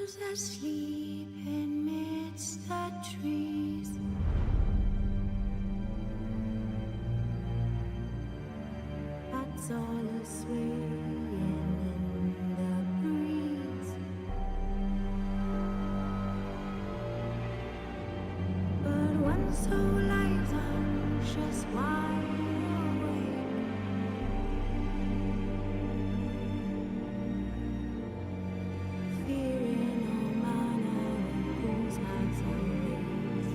those asleep amidst the trees. That's all a swaying in the breeze. But one soul lies anxious, wide awake. Fearing all manner of fools' hearts and ways.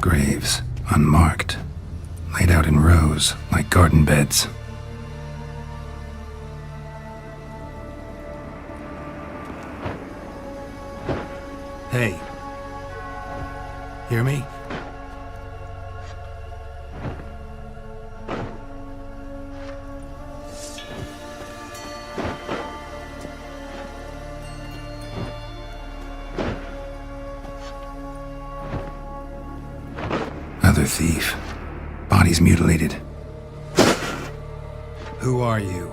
Graves, unmarked, laid out in rows like garden beds. Hey. Hear me? Another thief. Bodies mutilated. Who are you?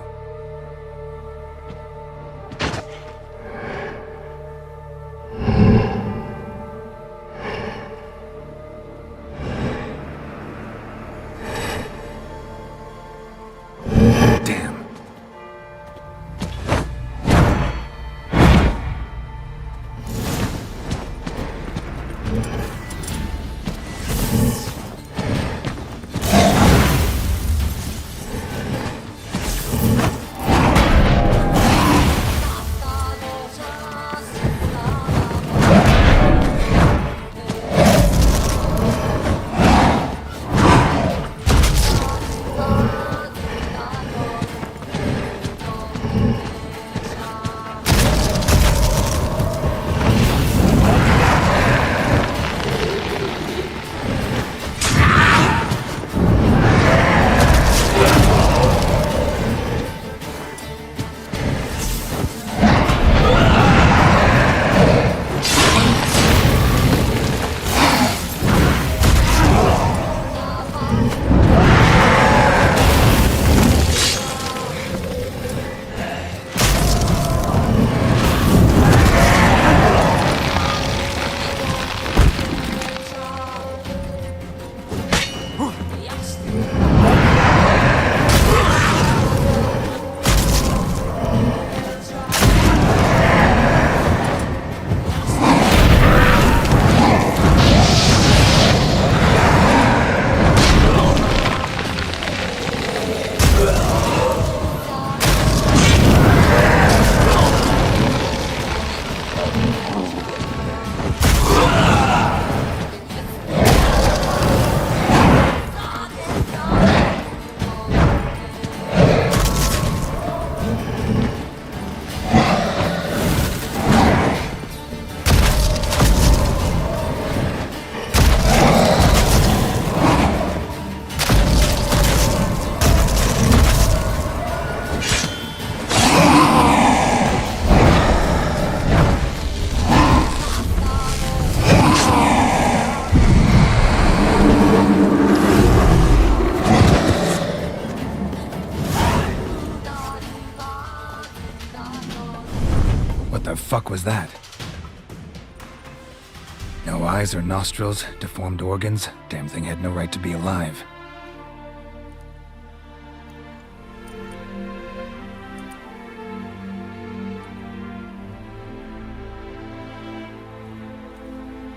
Damn. What the fuck was that? No eyes or nostrils, deformed organs. Damn thing had no right to be alive.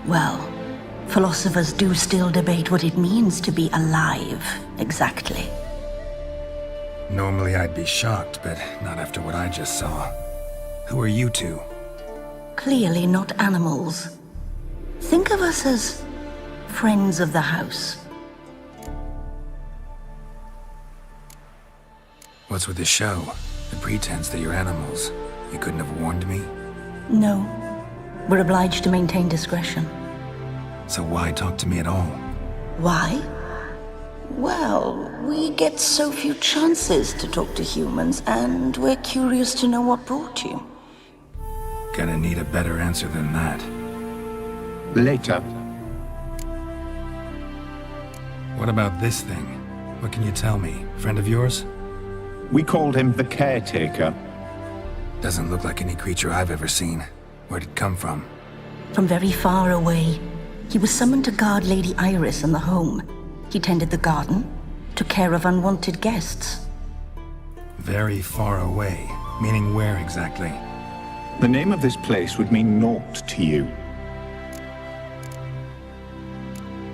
Well, philosophers do still debate what it means to be alive, exactly. Normally I'd be shocked, but not after what I just saw. Who are you two? Clearly not animals. Think of us as friends of the house. What's with the show? The pretense that you're animals. You couldn't have warned me? No. We're obliged to maintain discretion. So why talk to me at all? Why? Well, we get so few chances to talk to humans, and we're curious to know what brought you. Gonna need a better answer than that. Later. What about this thing? What can you tell me? Friend of yours? We called him the Caretaker. Doesn't look like any creature I've ever seen. Where'd it come from? From very far away. He was summoned to guard Lady Iris and the home. He tended the garden, took care of unwanted guests. Very far away. Meaning where exactly? The name of this place would mean naught to you.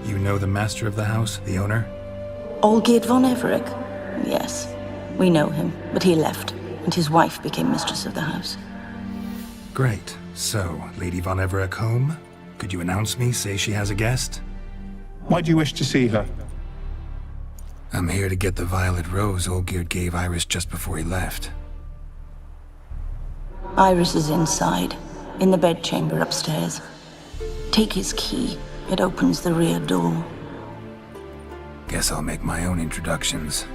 You know the master of the house, the owner? Olgierd von Everec? Yes. We know him, but he left, and his wife became mistress of the house. Great. So, Lady von Everec home? Could you announce me, say she has a guest? Why do you wish to see her? I'm here to get the violet rose Olgierd gave Iris just before he left. Iris is inside, in the bedchamber upstairs. Take his key. It opens the rear door. Guess I'll make my own introductions.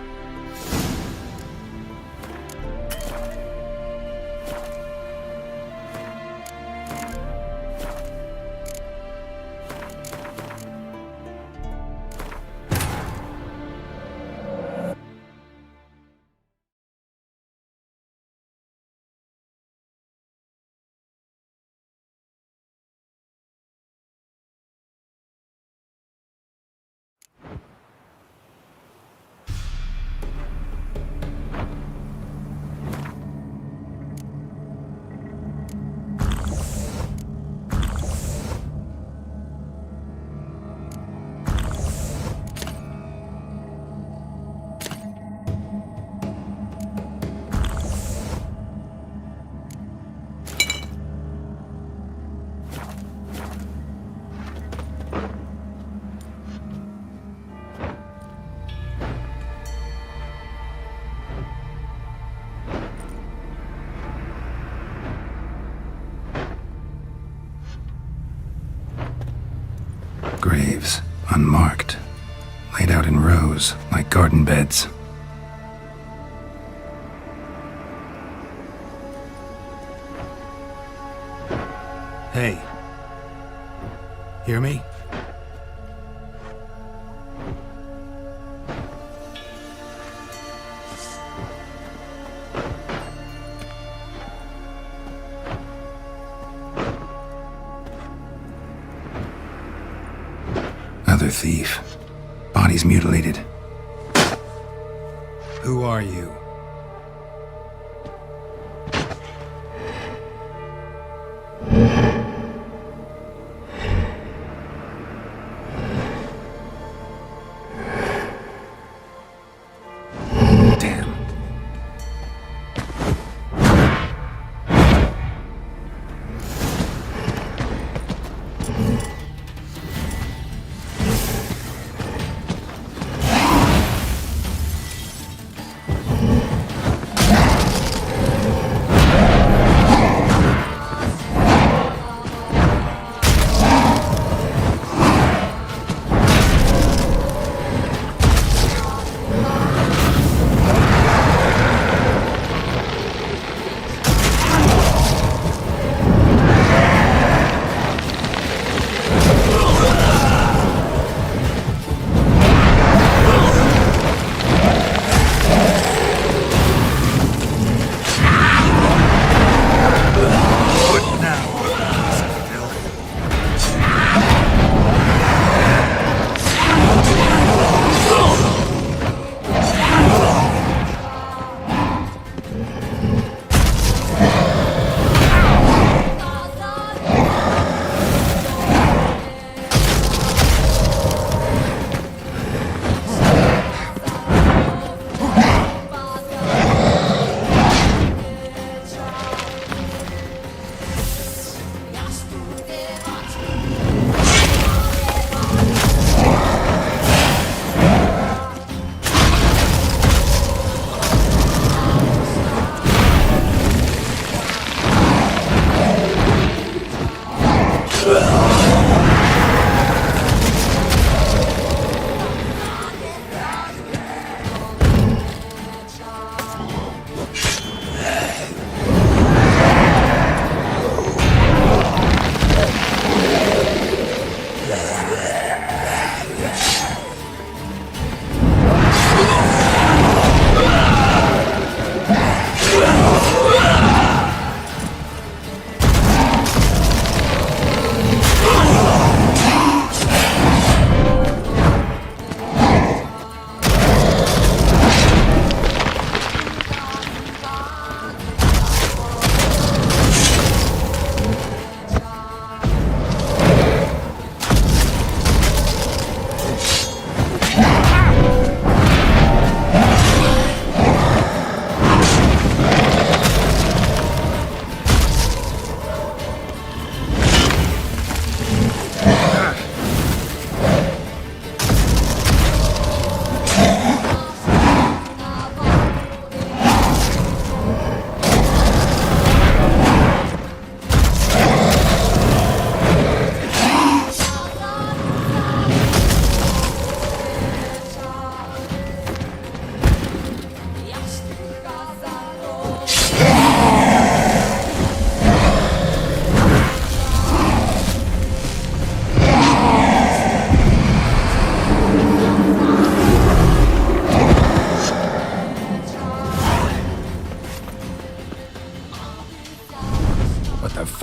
Graves, unmarked, laid out in rows like garden beds. Hey. Hear me? Another thief. Bodies mutilated. Who are you? Damn.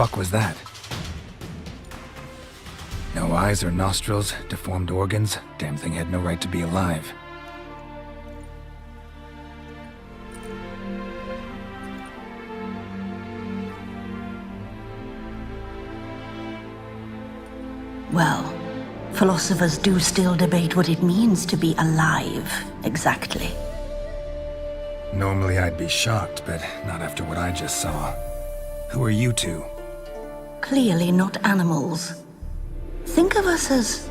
fuck was that? No eyes or nostrils, deformed organs. Damn thing had no right to be alive. Well, philosophers do still debate what it means to be alive, exactly. Normally I'd be shocked, but not after what I just saw. Who are you two? Clearly not animals. Think of us as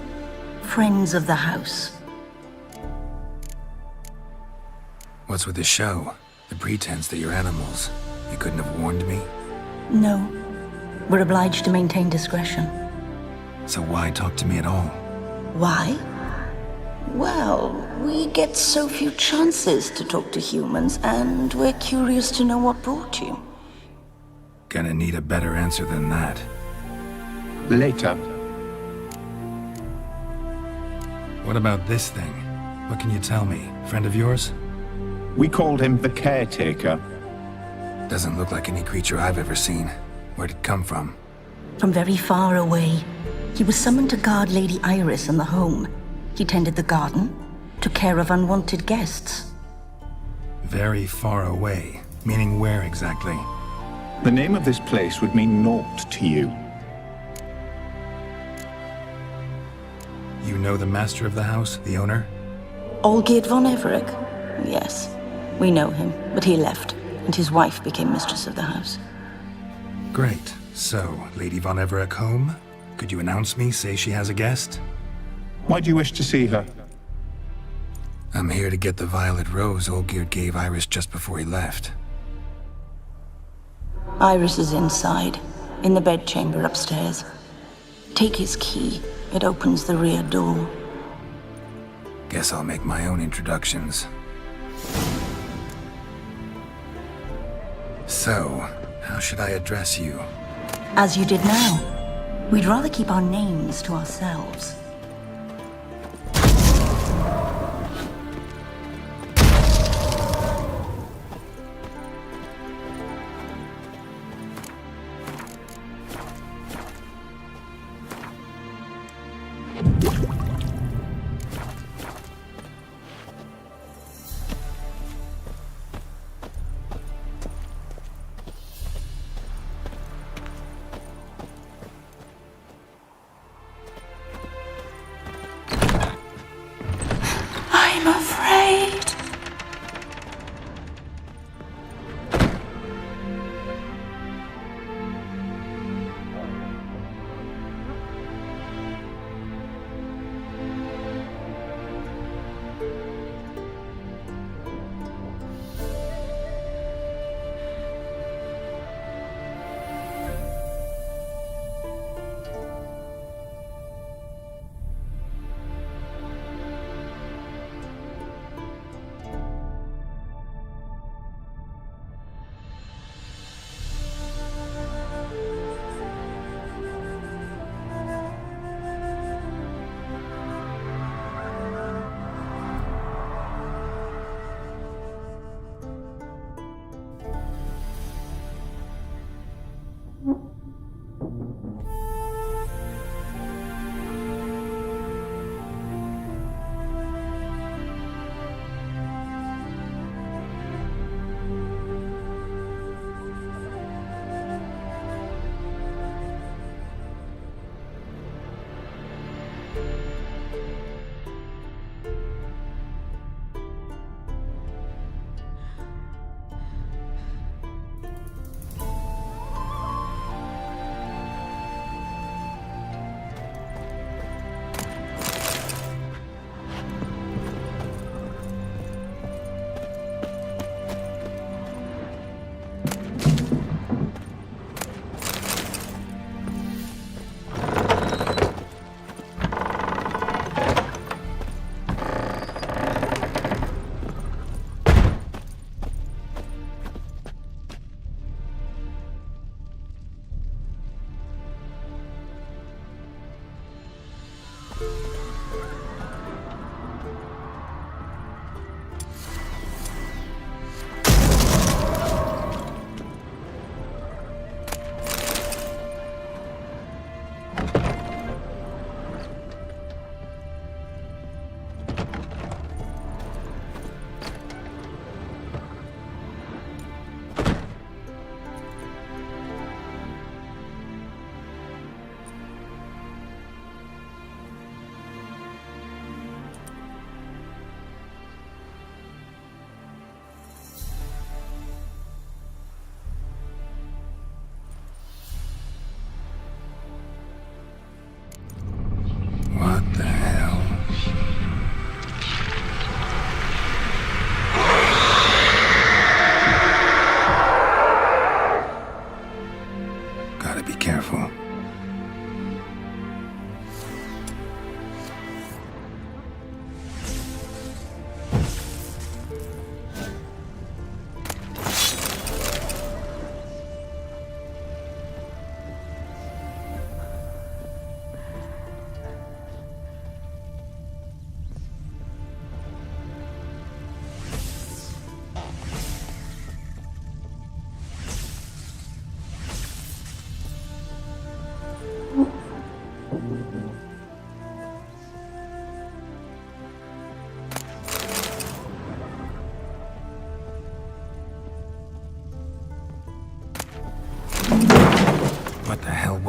friends of the house. What's with the show? The pretense that you're animals. You couldn't have warned me? No, we're obliged to maintain discretion. So why talk to me at all? Why? Well, we get so few chances to talk to humans, and we're curious to know what brought you. Gonna need a better answer than that. Later. What about this thing? What can you tell me? Friend of yours? We called him the Caretaker. Doesn't look like any creature I've ever seen. Where'd it come from? From very far away. He was summoned to guard Lady Iris in the home. He tended the garden, took care of unwanted guests. Very far away. Meaning where exactly? The name of this place would mean naught to you. You know the master of the house, the owner? Olgierd von Everec? Yes, we know him, but he left, and his wife became mistress of the house. Great. So, Lady von Everec home? Could you announce me, say she has a guest? Why do you wish to see her? I'm here to get the violet rose Olgierd gave Iris just before he left. Iris is inside, in the bedchamber upstairs. Take his key. It opens the rear door. Guess I'll make my own introductions. So, how should I address you? As you did now. We'd rather keep our names to ourselves. I'm afraid.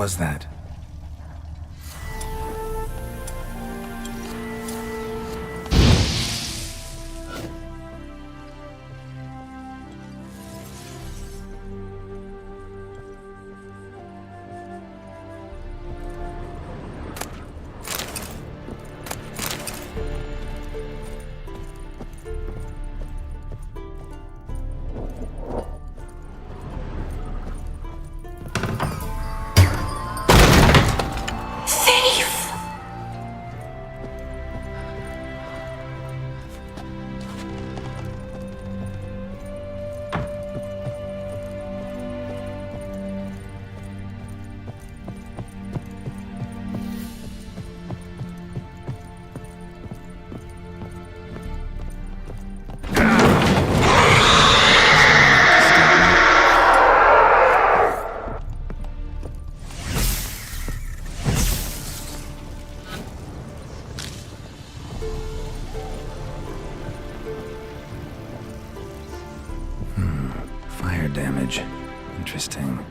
was that? Damage. Interesting.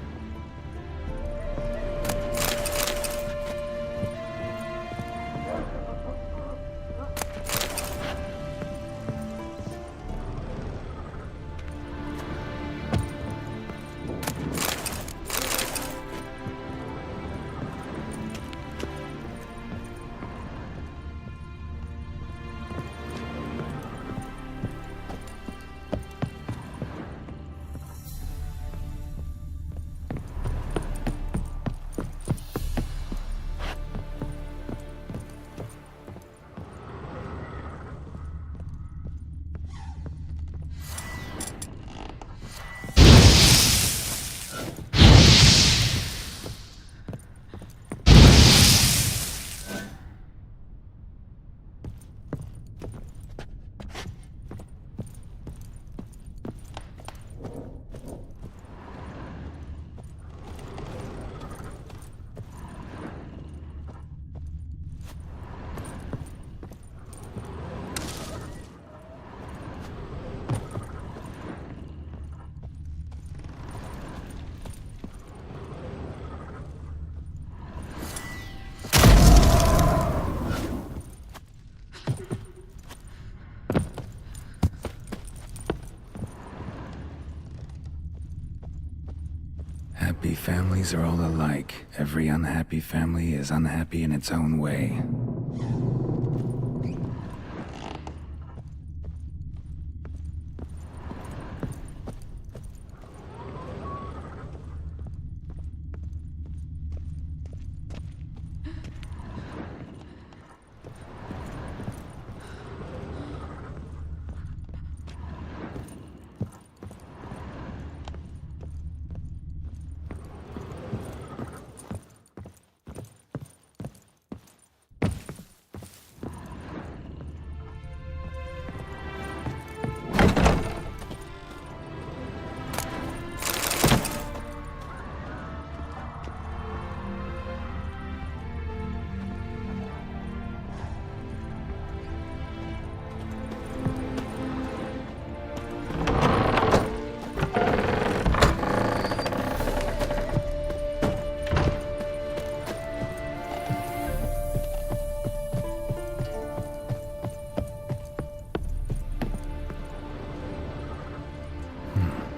Happy families are all alike. Every unhappy family is unhappy in its own way.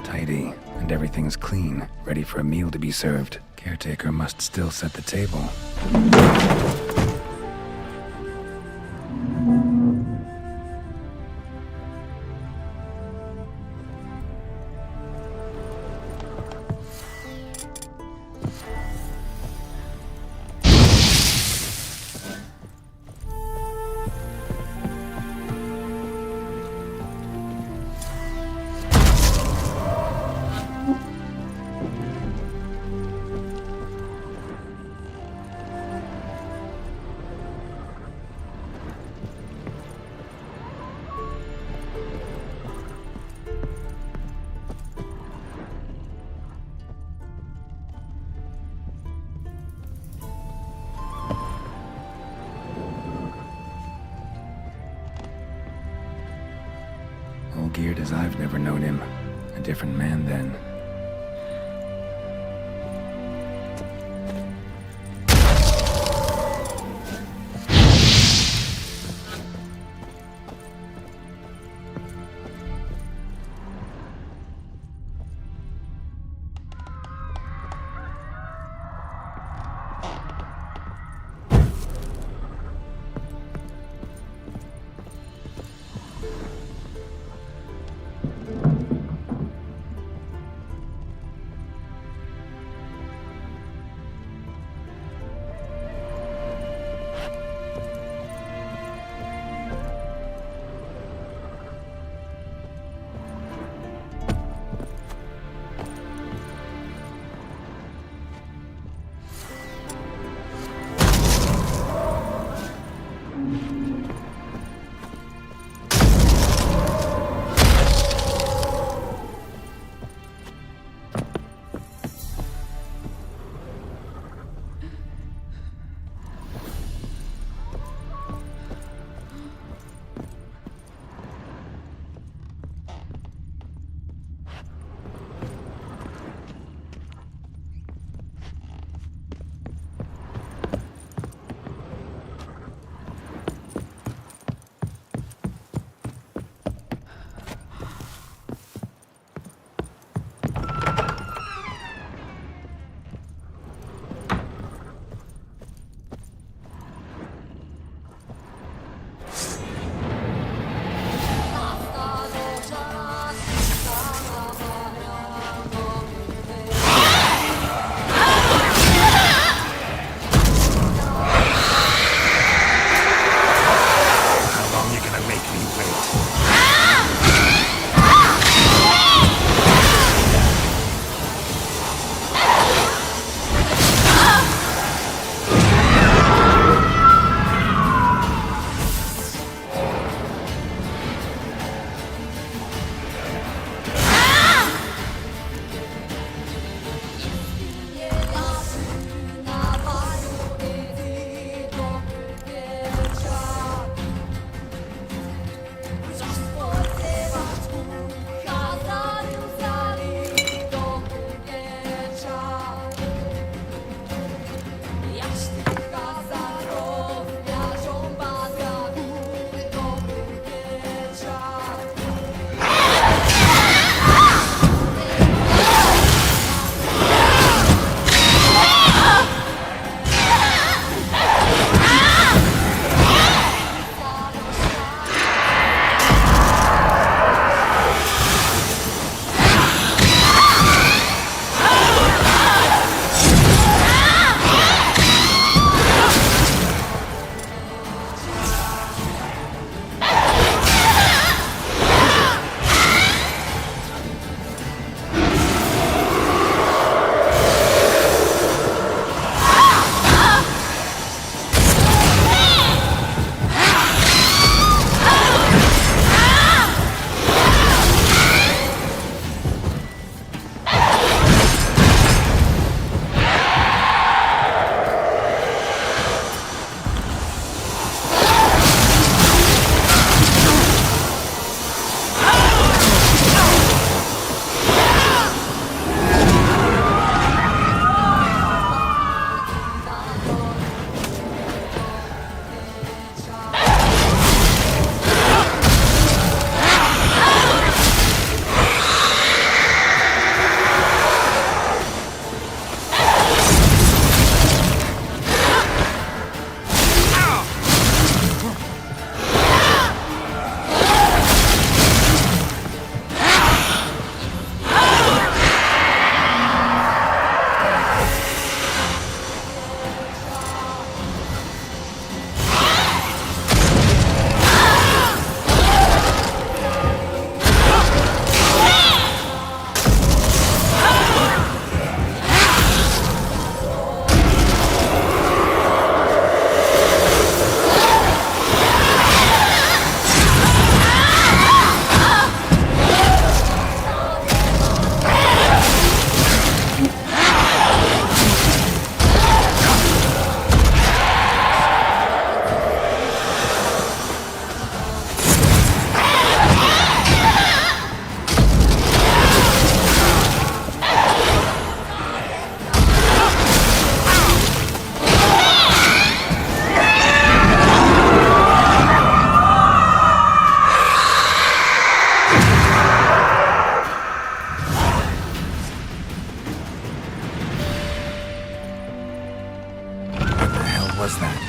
Tidy, and everything's clean, ready for a meal to be served. Caretaker must still set the table. All geared as I've never known him. A different man then. was that?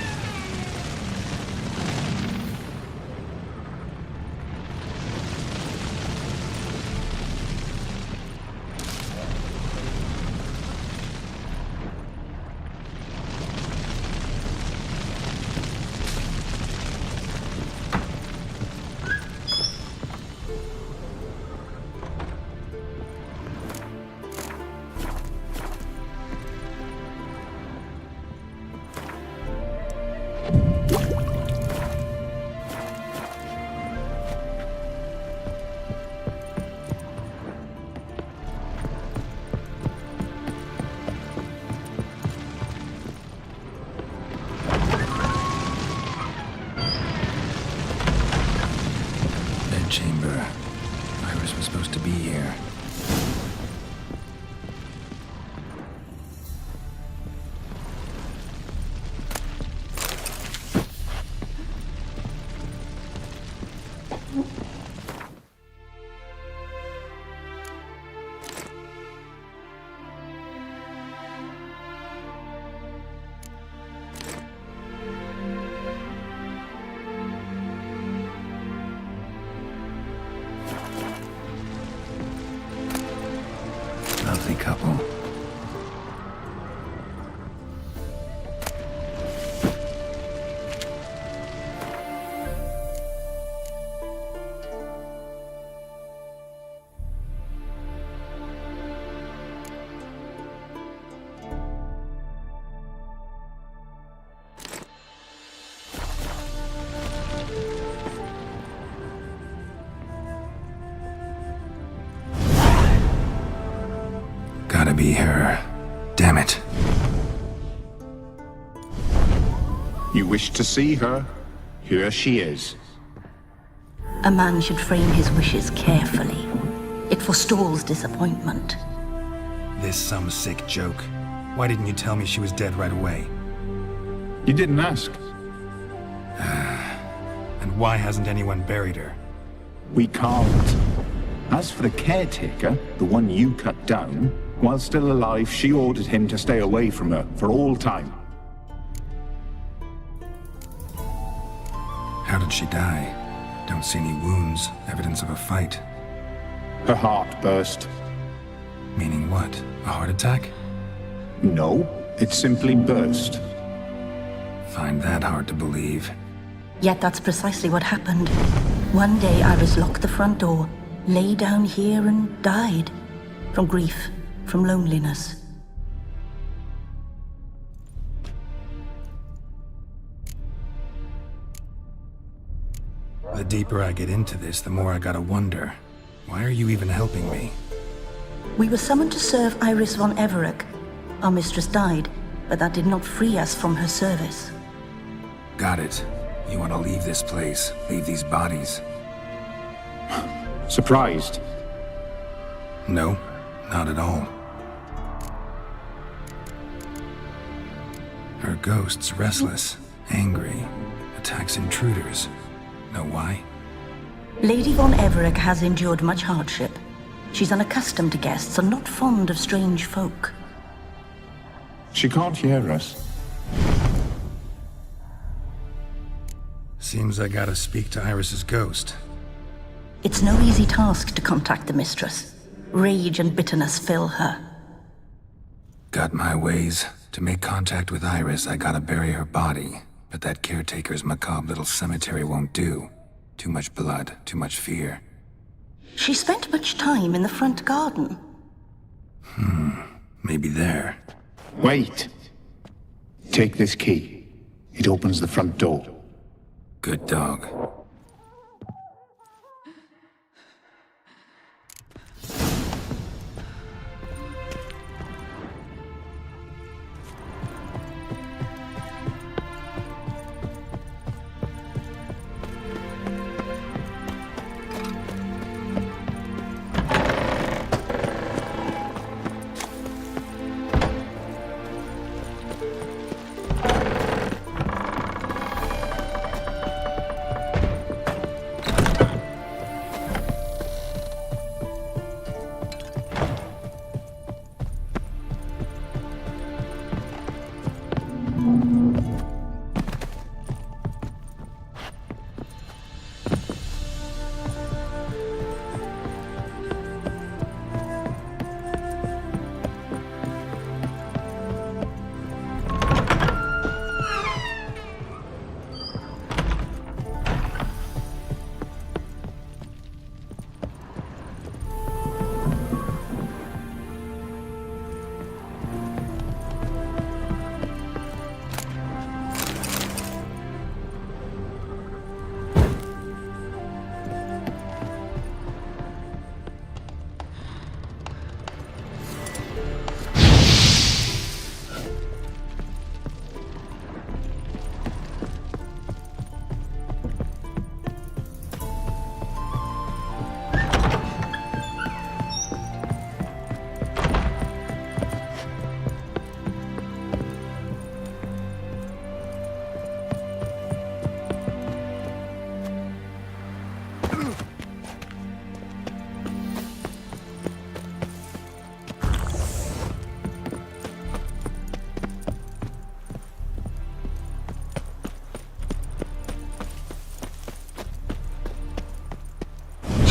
Chamber. Iris was supposed to be here. Lovely couple. Gotta be her. Damn it. You wish to see her? Here she is. A man should frame his wishes carefully. It forestalls disappointment. This some sick joke. Why didn't you tell me she was dead right away? You didn't ask. And why hasn't anyone buried her? We can't. As for the caretaker, the one you cut down, while still alive, she ordered him to stay away from her for all time. How did she die? Don't see any wounds, evidence of a fight. Her heart burst. Meaning what? A heart attack? No, it simply burst. Find that hard to believe. Yet that's precisely what happened. One day Iris locked the front door, lay down here and died. From grief, from loneliness. The deeper I get into this, the more I gotta wonder. Why are you even helping me? We were summoned to serve Iris von Everec. Our mistress died, but that did not free us from her service. Got it. You want to leave this place, leave these bodies? Surprised? No, not at all. Her ghost's restless, angry, attacks intruders. Know why? Lady von Everec has endured much hardship. She's unaccustomed to guests and not fond of strange folk. She can't hear us. Seems I gotta speak to Iris's ghost. It's no easy task to contact the mistress. Rage and bitterness fill her. Got my ways. To make contact with Iris, I gotta bury her body. But that caretaker's macabre little cemetery won't do. Too much blood, too much fear. She spent much time in the front garden. Maybe there. Wait. Take this key. It opens the front door. Good dog.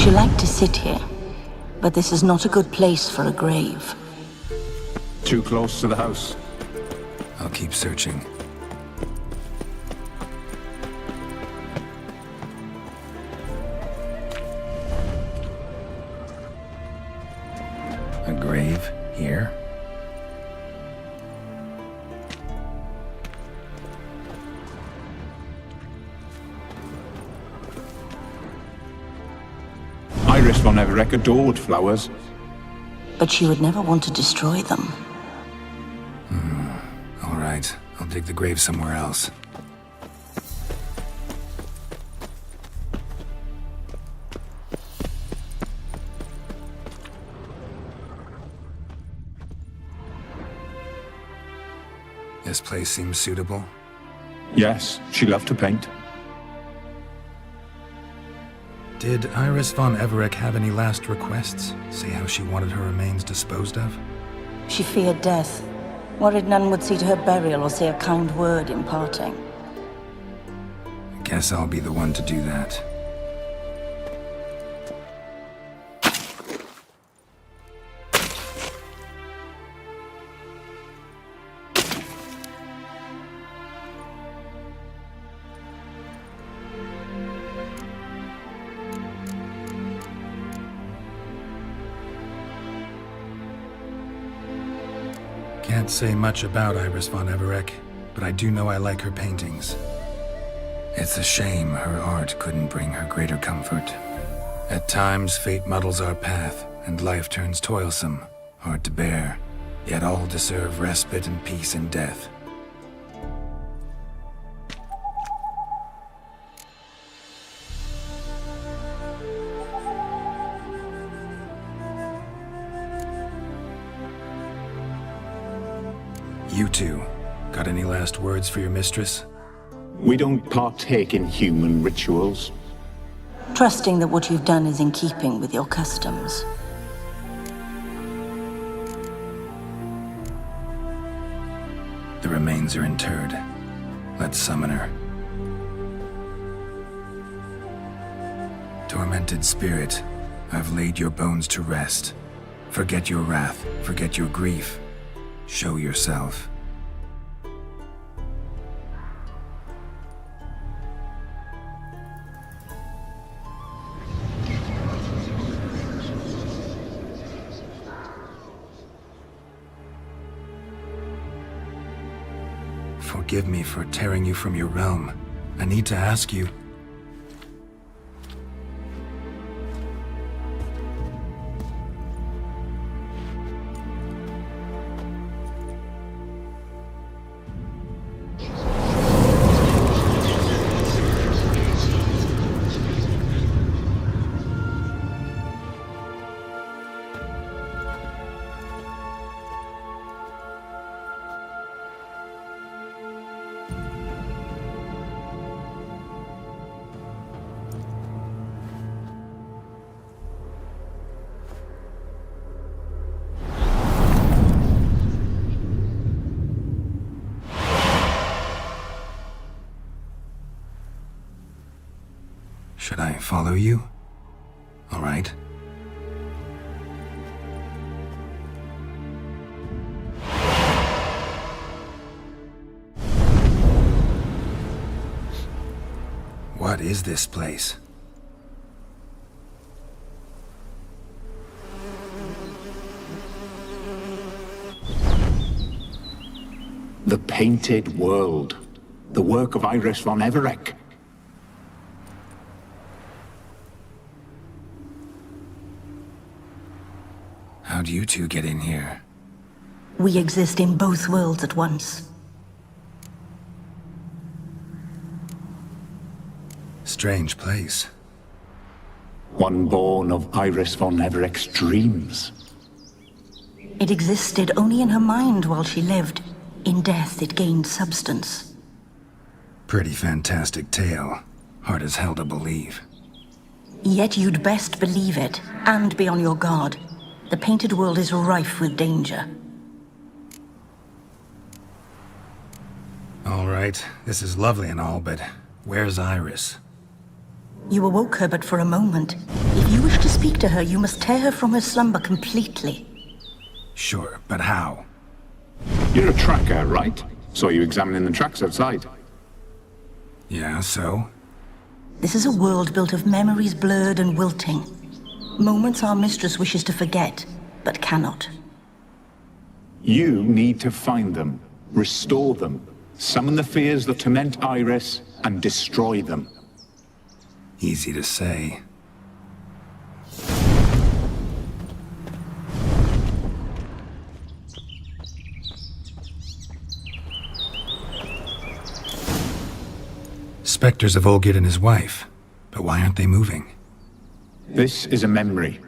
She liked to sit here, but this is not a good place for a grave. Too close to the house. I'll keep searching. A grave here? Iris von Everec adored flowers. But she would never want to destroy them. All right, I'll dig the grave somewhere else. This place seems suitable. Yes, she loved to paint. Did Iris von Everec have any last requests? Say how she wanted her remains disposed of? She feared death, worried none would see to her burial or say a kind word in parting. Guess I'll be the one to do that. Can't say much about Iris von Everec, but I do know I like her paintings. It's a shame her art couldn't bring her greater comfort. At times, fate muddles our path, and life turns toilsome, hard to bear, yet all deserve respite and peace in death. You two, got any last words for your mistress? We don't partake in human rituals. Trusting that what you've done is in keeping with your customs. The remains are interred. Let's summon her. Tormented spirit, I've laid your bones to rest. Forget your wrath, forget your grief. Show yourself. Forgive me for tearing you from your realm. I need to ask you. Should I follow you? All right. What is this place? The Painted World. The work of Iris von Everec. How'd you two get in here? We exist in both worlds at once. Strange place. One born of Iris von Everec's dreams. It existed only in her mind while she lived. In death, it gained substance. Pretty fantastic tale. Hard as hell to believe. Yet you'd best believe it, and be on your guard. The Painted World is rife with danger. All right, this is lovely and all, but where's Iris? You awoke her but for a moment. If you wish to speak to her, you must tear her from her slumber completely. Sure, but how? You're a tracker, right? Saw you examining the tracks outside. Yeah, so? This is a world built of memories blurred and wilting. Moments our mistress wishes to forget, but cannot. You need to find them, restore them, summon the fears that torment Iris, and destroy them. Easy to say. Spectres of Olgid and his wife. But why aren't they moving? This is a memory.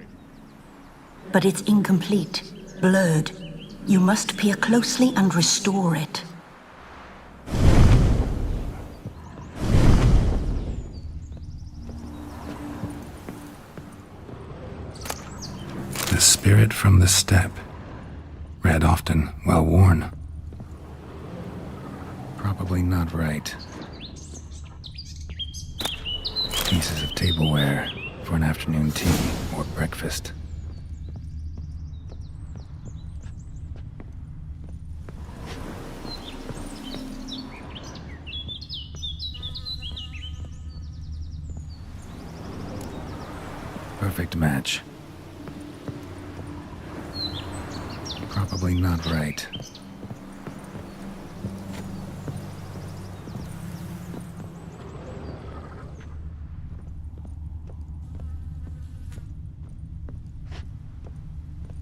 But it's incomplete, blurred. You must peer closely and restore it. The spirit from the steppe. Read often, well worn. Probably not right. Pieces of tableware for an afternoon tea or breakfast. Perfect match. Probably not right.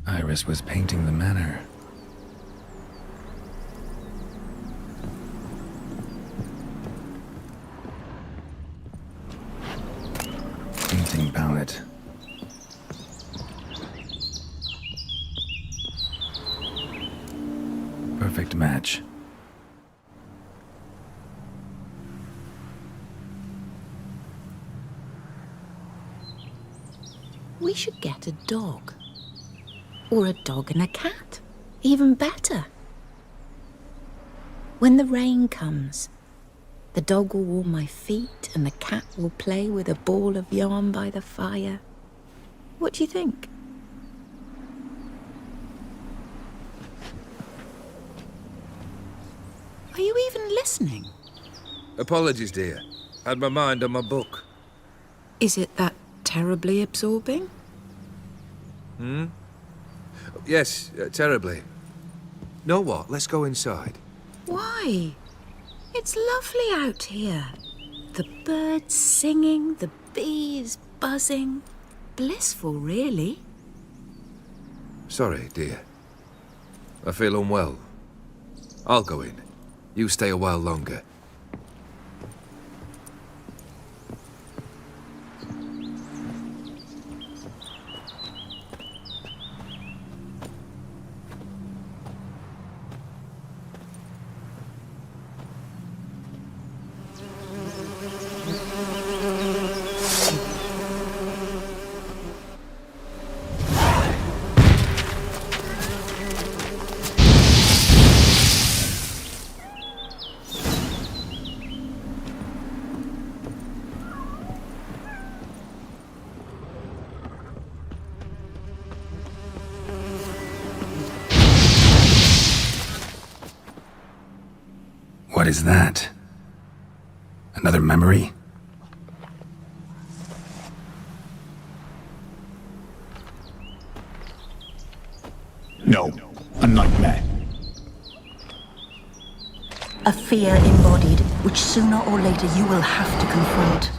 Iris was painting the manor. Painting palette. Perfect match. We should get a dog. Or a dog and a cat. Even better. When the rain comes, the dog will warm my feet and the cat will play with a ball of yarn by the fire. What do you think? Are you even listening? Apologies, dear. Had my mind on my book. Is it that terribly absorbing? Yes, terribly. Know what? Let's go inside. Why? It's lovely out here. The birds singing, the bees buzzing. Blissful, really. Sorry, dear. I feel unwell. I'll go in. You stay a while longer. What is that? Another memory? No, a nightmare. A fear embodied, which sooner or later you will have to confront.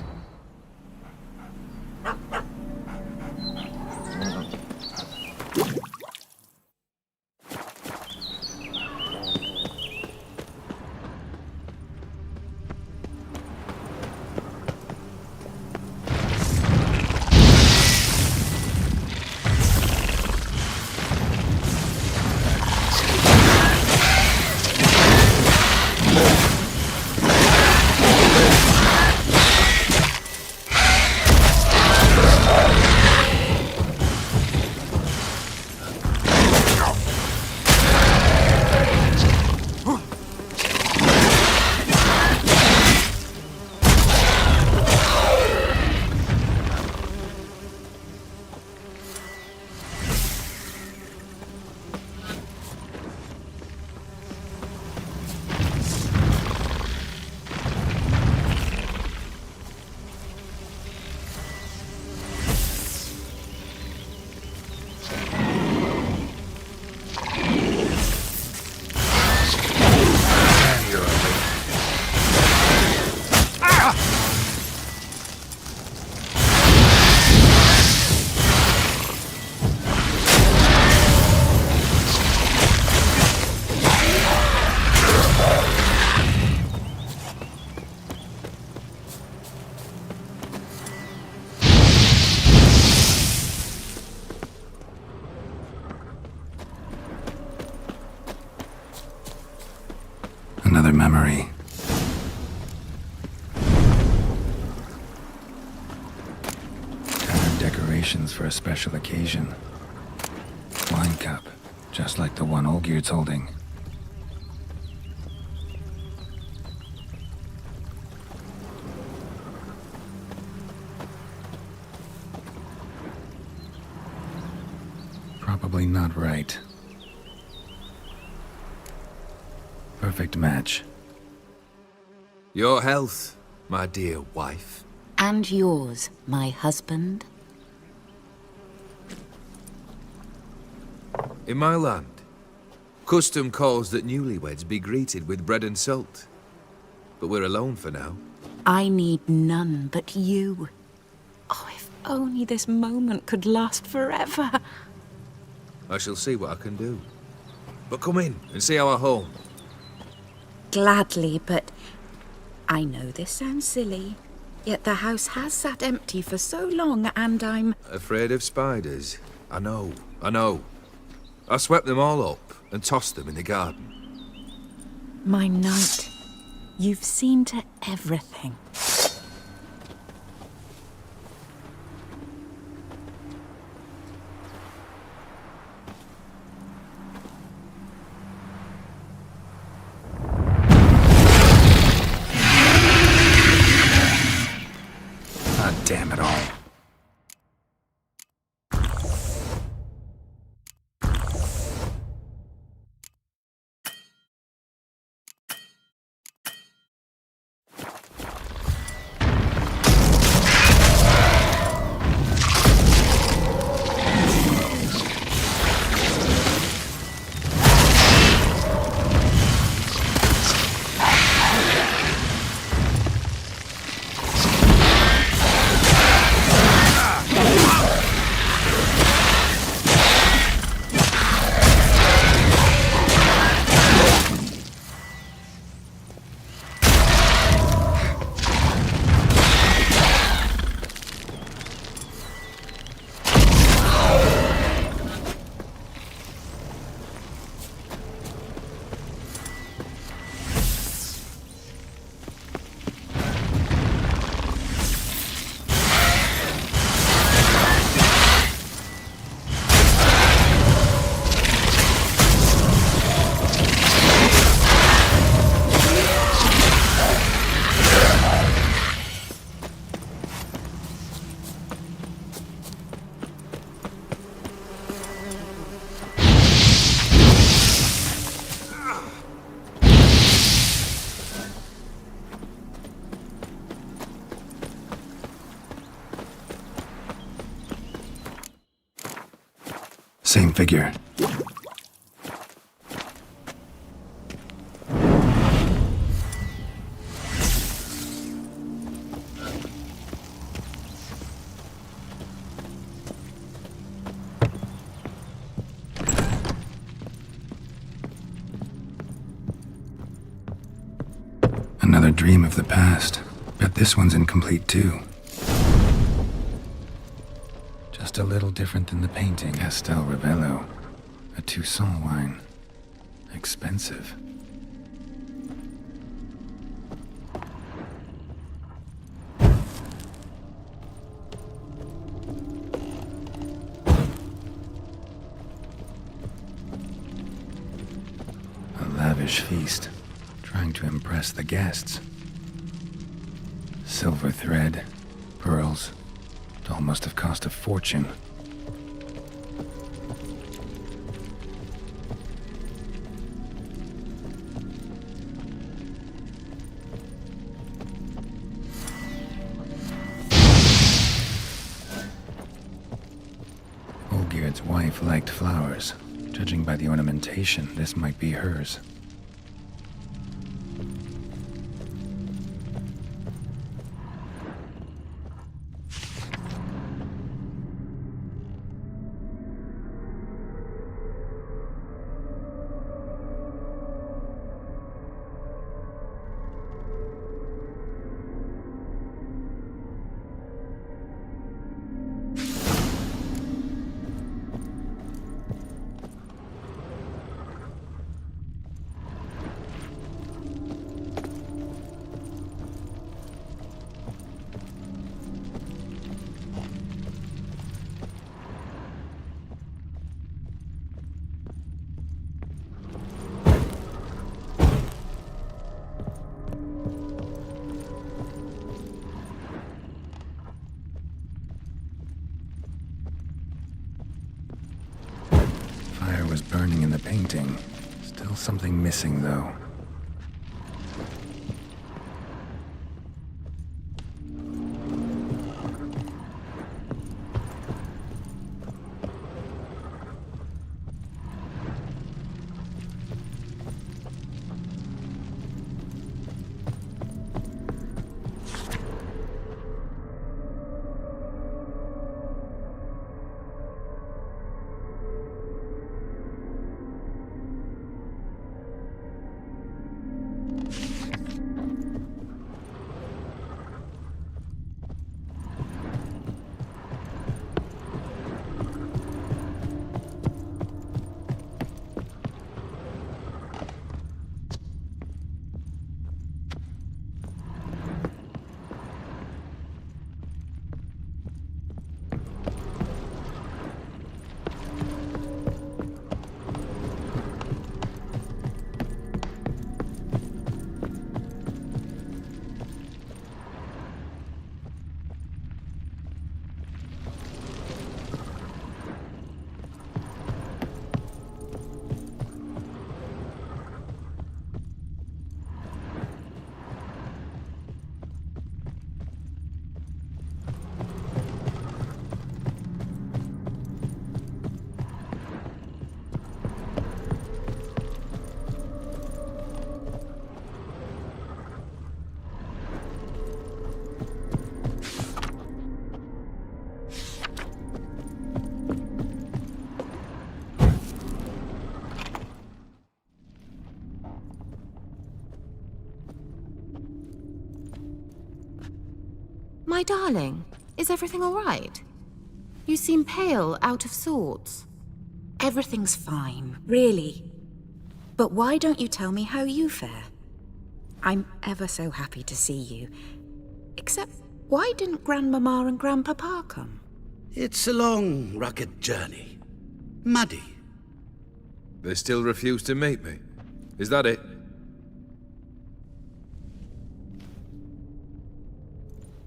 decorations for a special occasion. Wine cup, just like the one Olgierd's holding. Probably not right. Perfect match. Your health, my dear wife. And yours, my husband. In my land, custom calls that newlyweds be greeted with bread and salt. But we're alone for now. I need none but you. Oh, if only this moment could last forever. I shall see what I can do. But come in and see our home. Gladly, but I know this sounds silly, yet the house has sat empty for so long, and I'm Afraid of spiders. I know. I swept them all up and tossed them in the garden. my knight. You've seen to everything. God damn it all. Same figure. Another dream of the past. Bet this one's incomplete too. Just a little different than the painting. Castel Ravello. A Toussaint wine. Expensive. A lavish feast. Trying to impress the guests. Silver thread. Pearls. It all must have cost a fortune. Olgierd's wife liked flowers. Judging by the ornamentation, this might be hers. burning in the painting. Still something missing, though. My darling, is everything all right? You seem pale, out of sorts. Everything's fine, really. But why don't you tell me how you fare? I'm ever so happy to see you. Except, why didn't Grandmama and Grandpapa come? It's a long, rugged journey. Muddy. They still refuse to meet me. Is that it?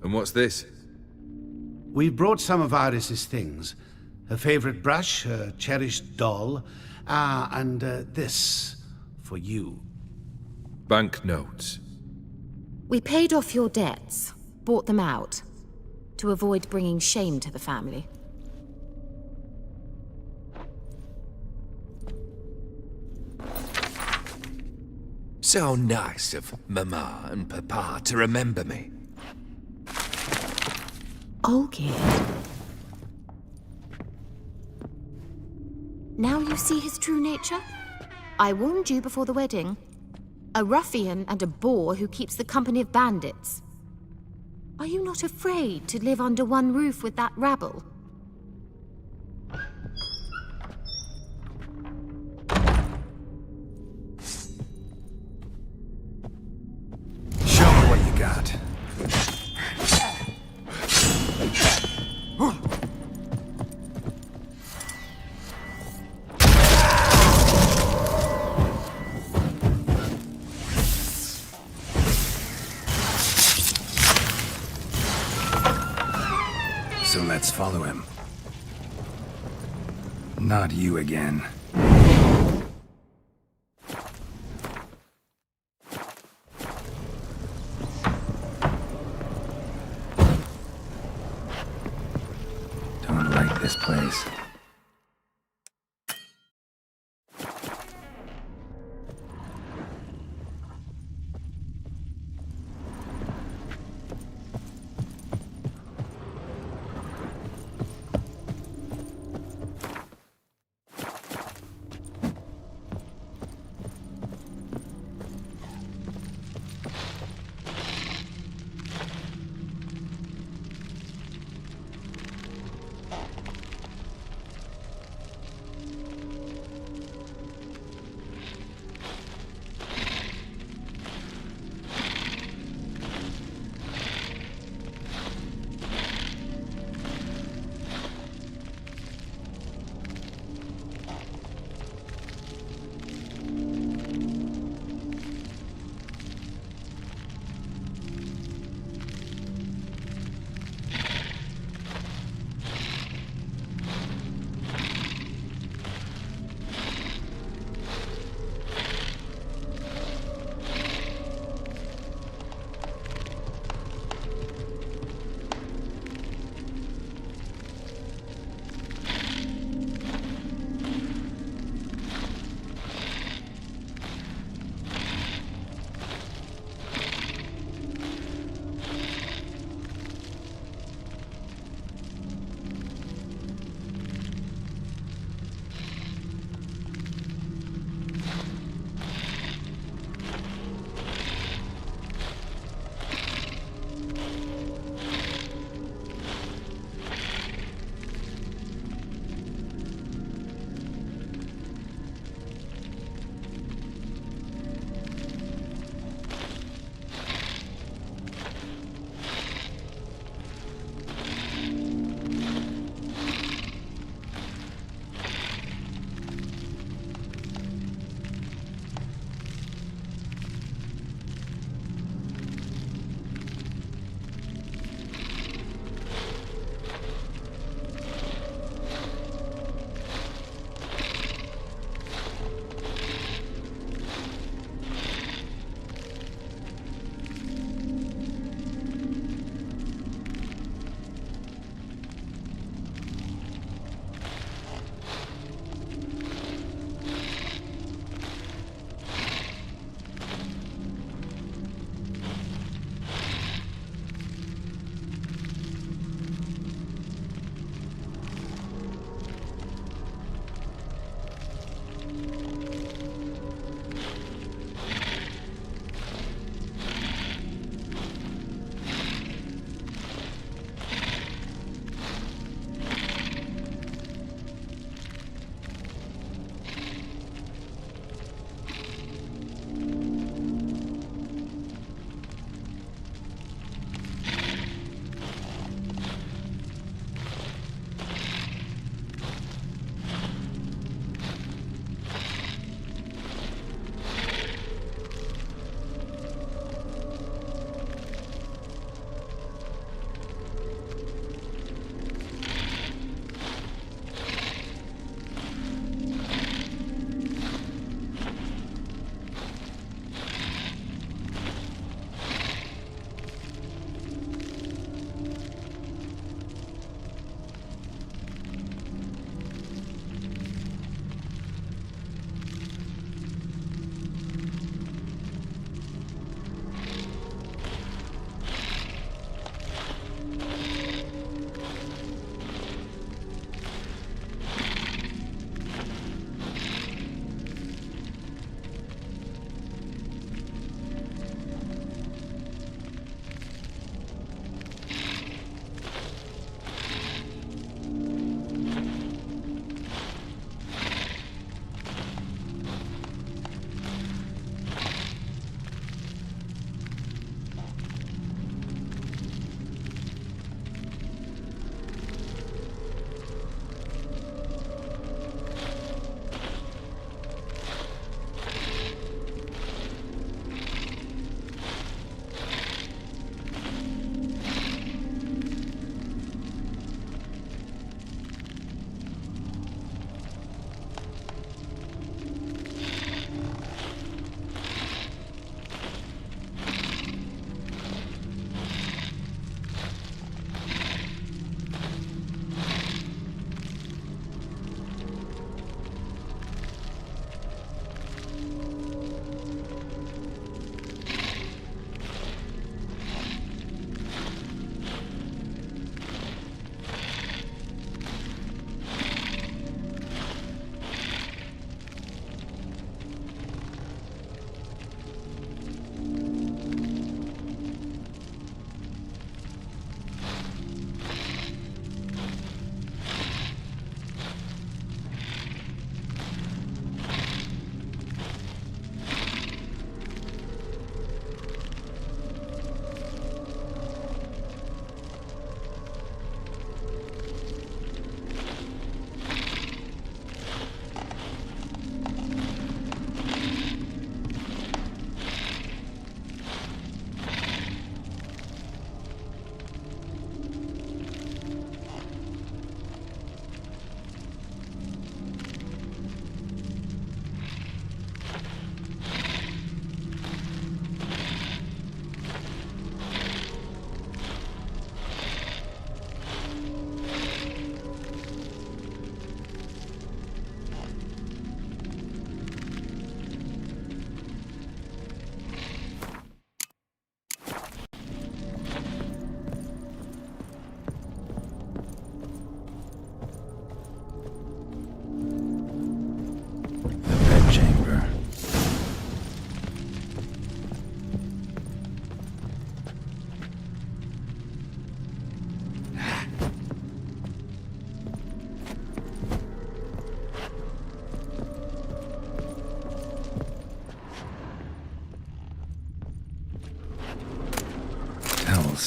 And what's this? We brought some of Iris's things. Her favorite brush, her cherished doll, and this for you. Banknotes. We paid off your debts, bought them out, to avoid bringing shame to the family. So nice of Mama and Papa to remember me. Oh, kid. Now you see his true nature? I warned you before the wedding. A ruffian and a boor who keeps the company of bandits. Are you not afraid to live under one roof with that rabble? Show me what you got. So let's follow him. Not you again. Don't like this place.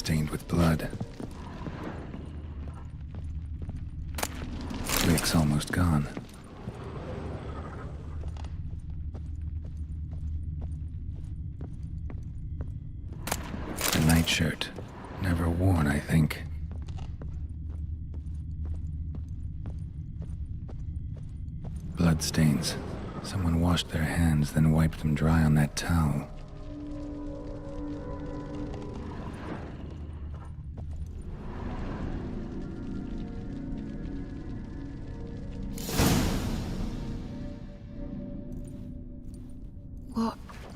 stained with blood. Wick's almost gone. A nightshirt. Never worn, I think. Bloodstains. Someone washed their hands, then wiped them dry on that towel.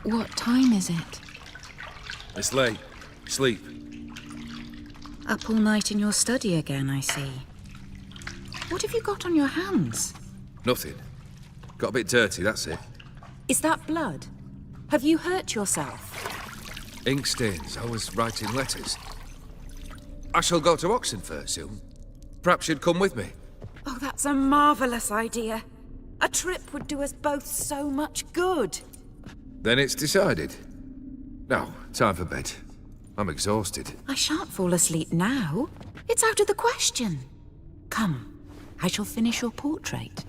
What time is it? It's late. Sleep. Up all night in your study again, I see. What have you got on your hands? Nothing. Got a bit dirty, that's it. Is that blood? Have you hurt yourself? Ink stains. I was writing letters. I shall go to Oxenfurt soon. Perhaps you'd come with me. Oh, that's a marvelous idea. A trip would do us both so much good. Then it's decided. Now, time for bed. I'm exhausted. I shan't fall asleep now. It's out of the question. Come, I shall finish your portrait.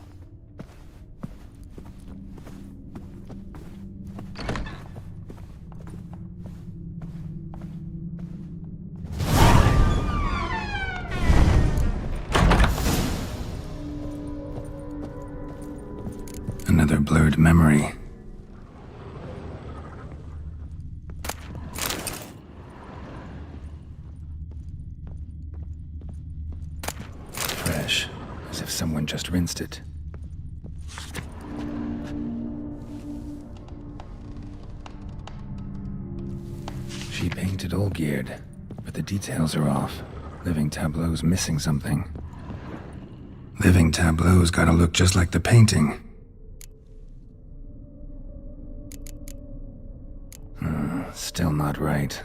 Another blurred memory. Fresh, as if someone just rinsed it. She painted all geared, but the details are off. Living Tableau's missing something. Living Tableau's gotta look just like the painting. Still not right.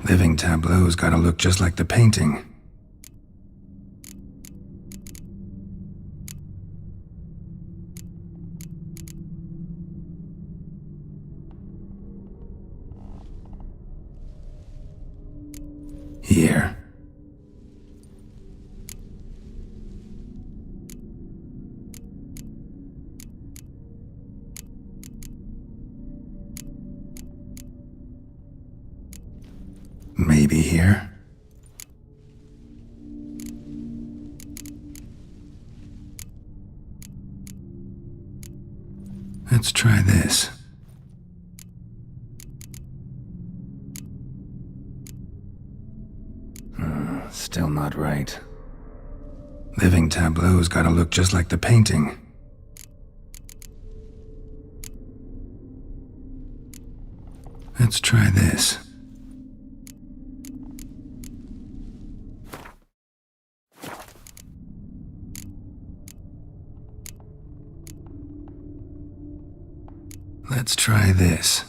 Living Tableau's gotta look just like the painting. Here. Maybe here. Let's try this. Still not right. Living Tableau's gotta look just like the painting. Let's try this. Let's try this.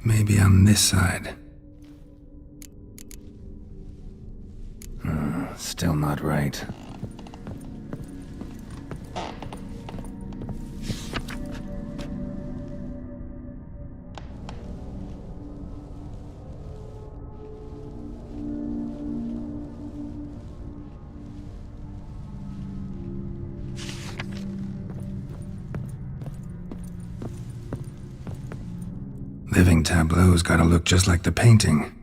Maybe on this side. Still not right. Living Tableau's gotta look just like the painting.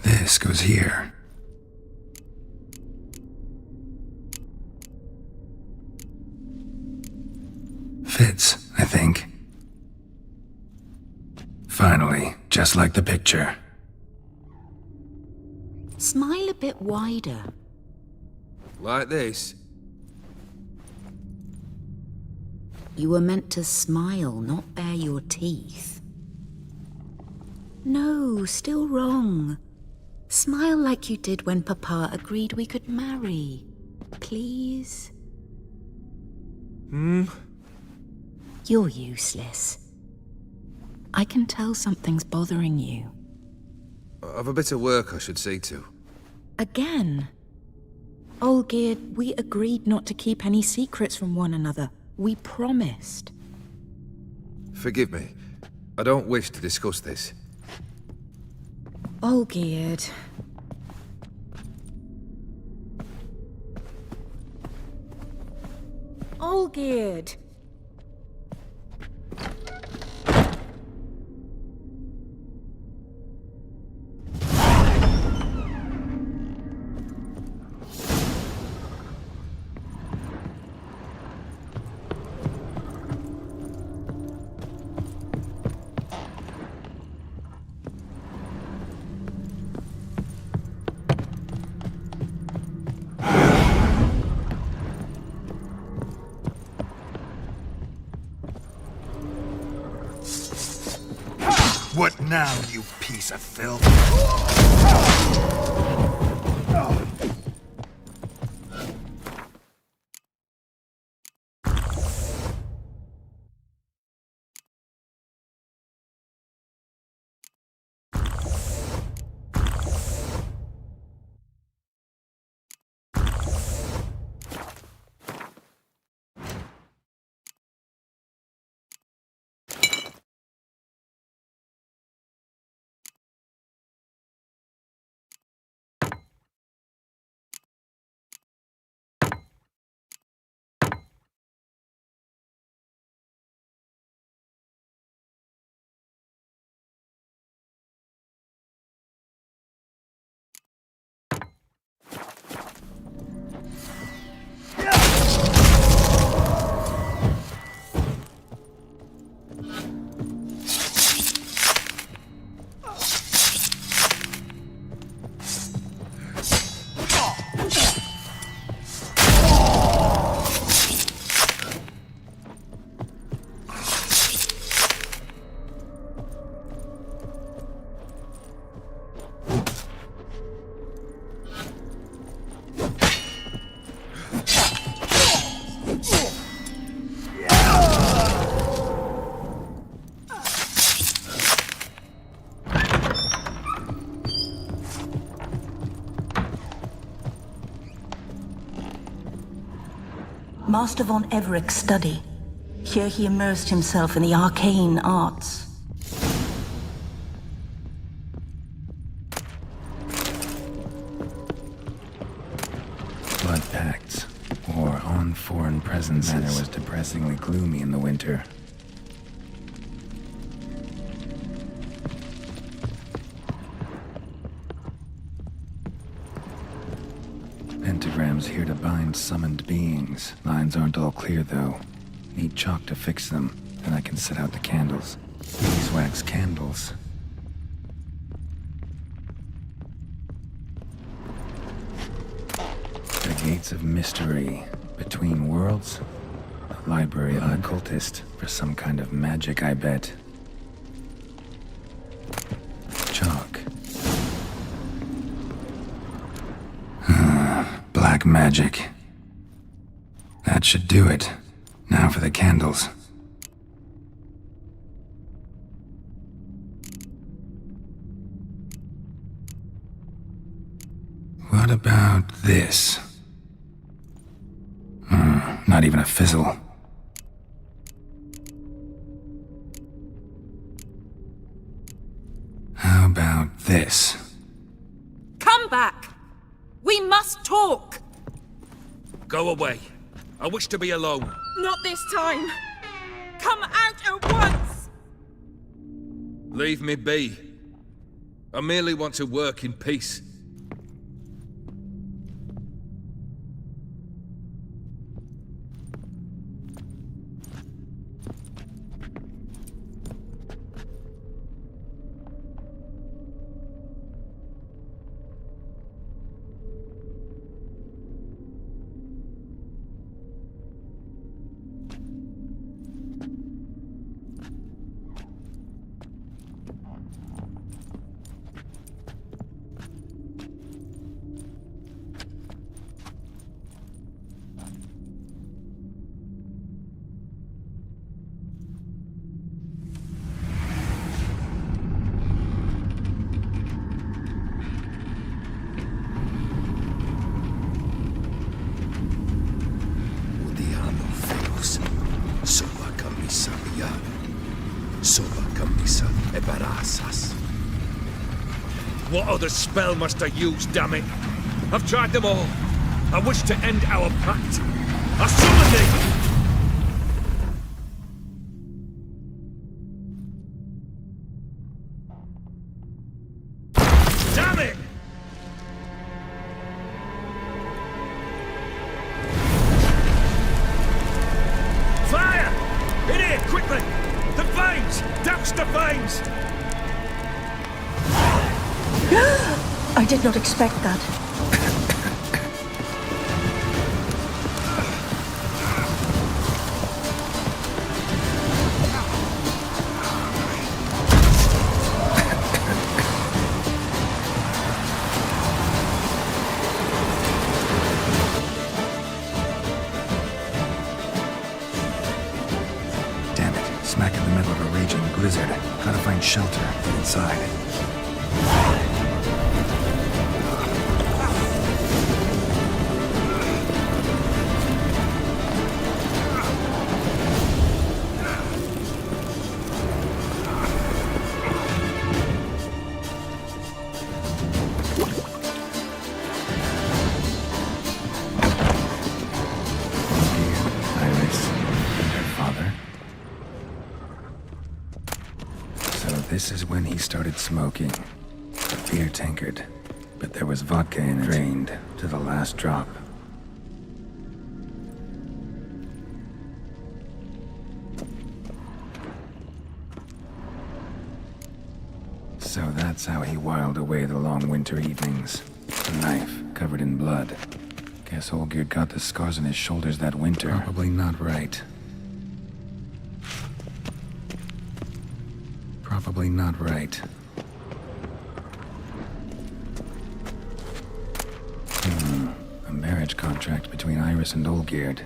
This goes here. Fits, I think. Finally, just like the picture. Smile a bit wider. Like this? You were meant to smile, not bare your teeth. No, still wrong. Smile like you did when Papa agreed we could marry. Please? You're useless. I can tell something's bothering you. I've a bit of work I should see to. Again? Olgierd, we agreed not to keep any secrets from one another. We promised. Forgive me. I don't wish to discuss this. Olgierd. Olgierd! What now, you piece of filth? Master von Everec's study. Here he immersed himself in the arcane arts. Blood pacts, or on foreign presences. Manor was depressingly gloomy in the winter. Pentagrams here to bind summoned beings. Lines aren't all clear, though. Need chalk to fix them, then I can set out the candles. Beeswax candles. The gates of mystery. Between worlds? A library of an occultist for some kind of magic, I bet. Chalk. Black magic. That should do it. Now for the candles. What about this? Not even a fizzle. How about this? Come back! We must talk! Go away. I wish to be alone. Not this time! Come out at once! Leave me be. I merely want to work in peace. What other spell must I use, damn it? I've tried them all. I wish to end our pact. I summon thee! Damn it! Fire! In here, quickly! The flames! Douse the flames! I did not expect that. Damn it, smack in the middle of a raging blizzard. Gotta find shelter inside. This is when he started smoking. A beer tankard. But there was vodka in it. Drained to the last drop. So that's how he whiled away the long winter evenings. A knife covered in blood. Guess Olgierd got the scars on his shoulders that winter. Probably not right. Probably not right. A marriage contract between Iris and Olgierd.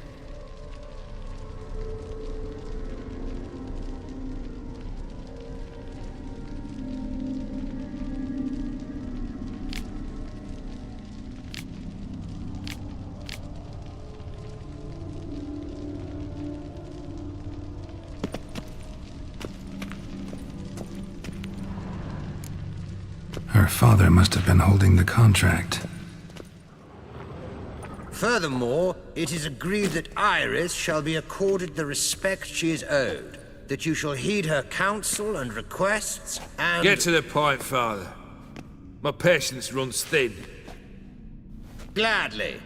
Her father must have been holding the contract. Furthermore, it is agreed that Iris shall be accorded the respect she is owed, that you shall heed her counsel and requests, and... Get to the point, Father. My patience runs thin. Gladly.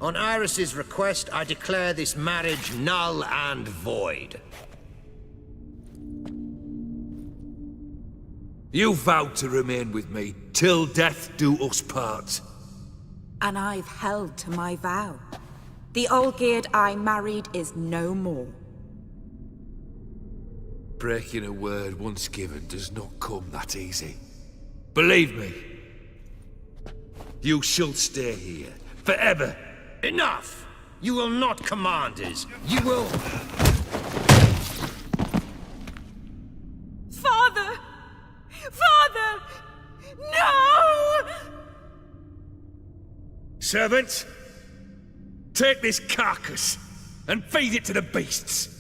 On Iris's request, I declare this marriage null and void. You vowed to remain with me, till death do us part. And I've held to my vow. The Olgierd I married is no more. Breaking a word once given does not come that easy. Believe me. You shall stay here, forever. Enough! You will not command us. You will... Father! Father! No! Servants, take this carcass and feed it to the beasts.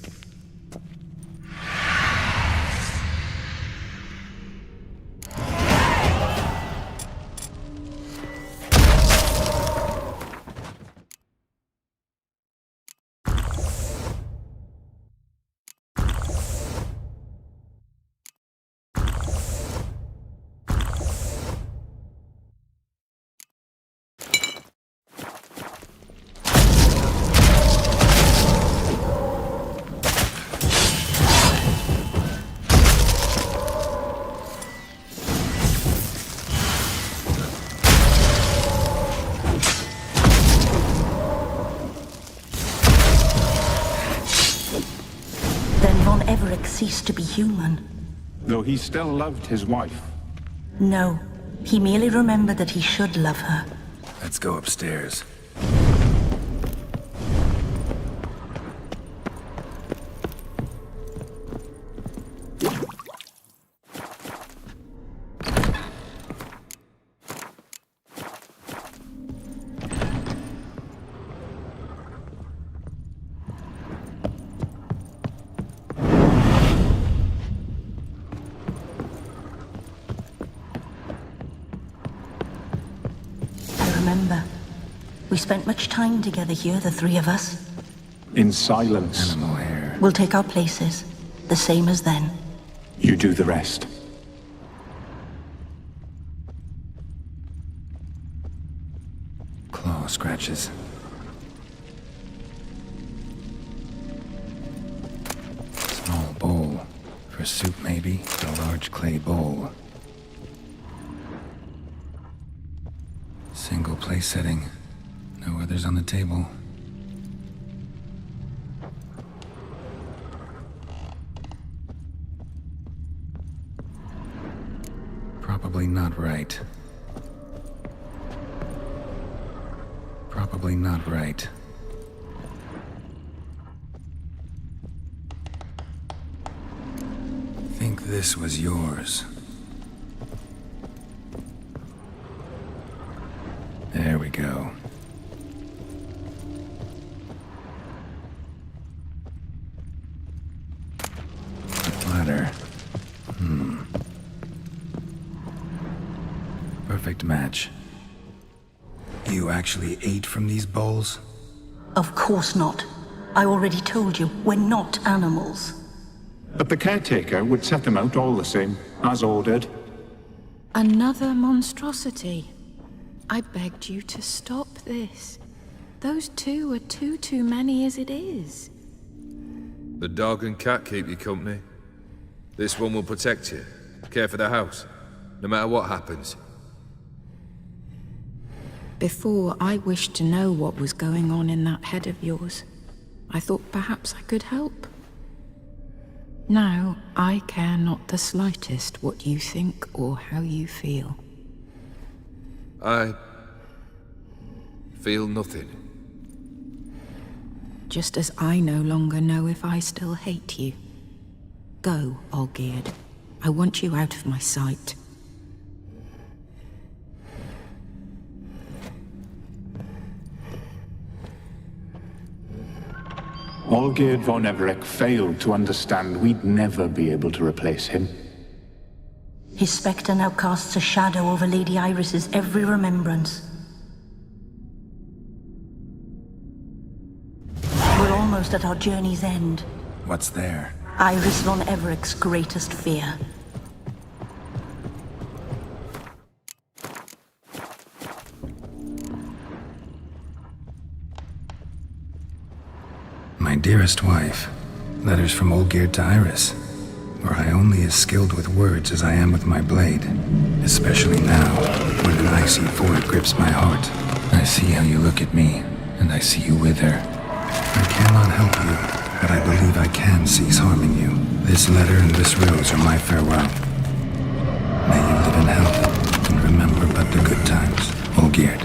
Everec ceased to be human. Though he still loved his wife. No, he merely remembered that he should love her. Let's go upstairs. remember. We spent much time together here, the three of us. In silence. Animal hair. We'll take our places, the same as then. You do the rest. Claw scratches. Small bowl. For soup, maybe? A large clay bowl. Single place setting. No others on the table. Probably not right. Probably not right. Think this was yours. There we go. Ladder. Perfect match. You actually ate from these bowls? Of course not. I already told you, we're not animals. But the caretaker would set them out all the same, as ordered. Another monstrosity. I begged you to stop this. Those two are too many as it is. The dog and cat keep you company. This one will protect you, care for the house, no matter what happens. Before, I wished to know what was going on in that head of yours. I thought perhaps I could help. Now, I care not the slightest what you think or how you feel. I feel nothing. Just as I no longer know if I still hate you. Go, Olgierd. I want you out of my sight. Olgierd von Everec failed to understand we'd never be able to replace him. His spectre now casts a shadow over Lady Iris's every remembrance. We're almost at our journey's end. What's there? Iris von Everec's greatest fear. My dearest wife. Letters from Olgierd to Iris. Were I only as skilled with words as I am with my blade. Especially now, when an icy void grips my heart. I see how you look at me, and I see you with her. I cannot help you, but I believe I can cease harming you. This letter and this rose are my farewell. May you live in health, and remember but the good times, Olgierd.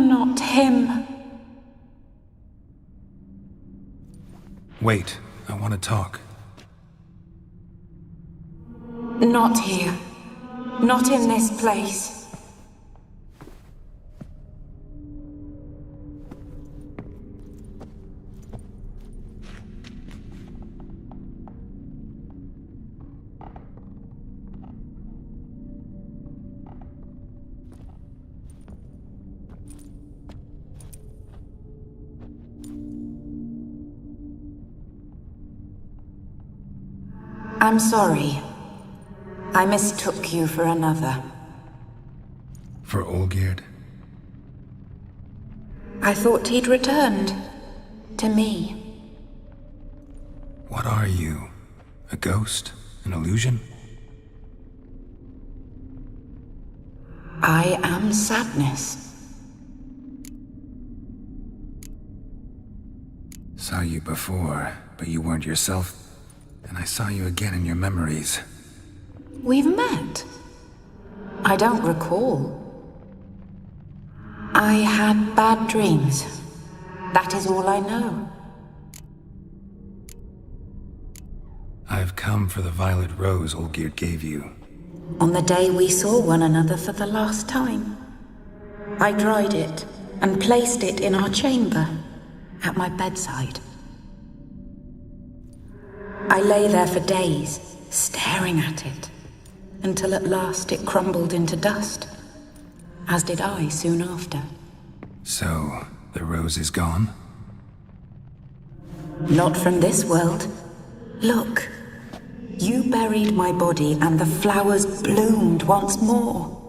not him. Wait, I want to talk. Not here. Not in this place. I'm sorry. I mistook you for another. For Olgierd? I thought he'd returned. To me. What are you? A ghost? An illusion? I am sadness. Saw you before, but you weren't yourself. And I saw you again in your memories. We've met. I don't recall. I had bad dreams. That is all I know. I've come for the violet rose Olgierd gave you. On the day we saw one another for the last time, I dried it and placed it in our chamber, at my bedside. I lay there for days, staring at it, until at last it crumbled into dust, as did I soon after. So, the rose is gone? Not from this world. Look, you buried my body and the flowers bloomed once more.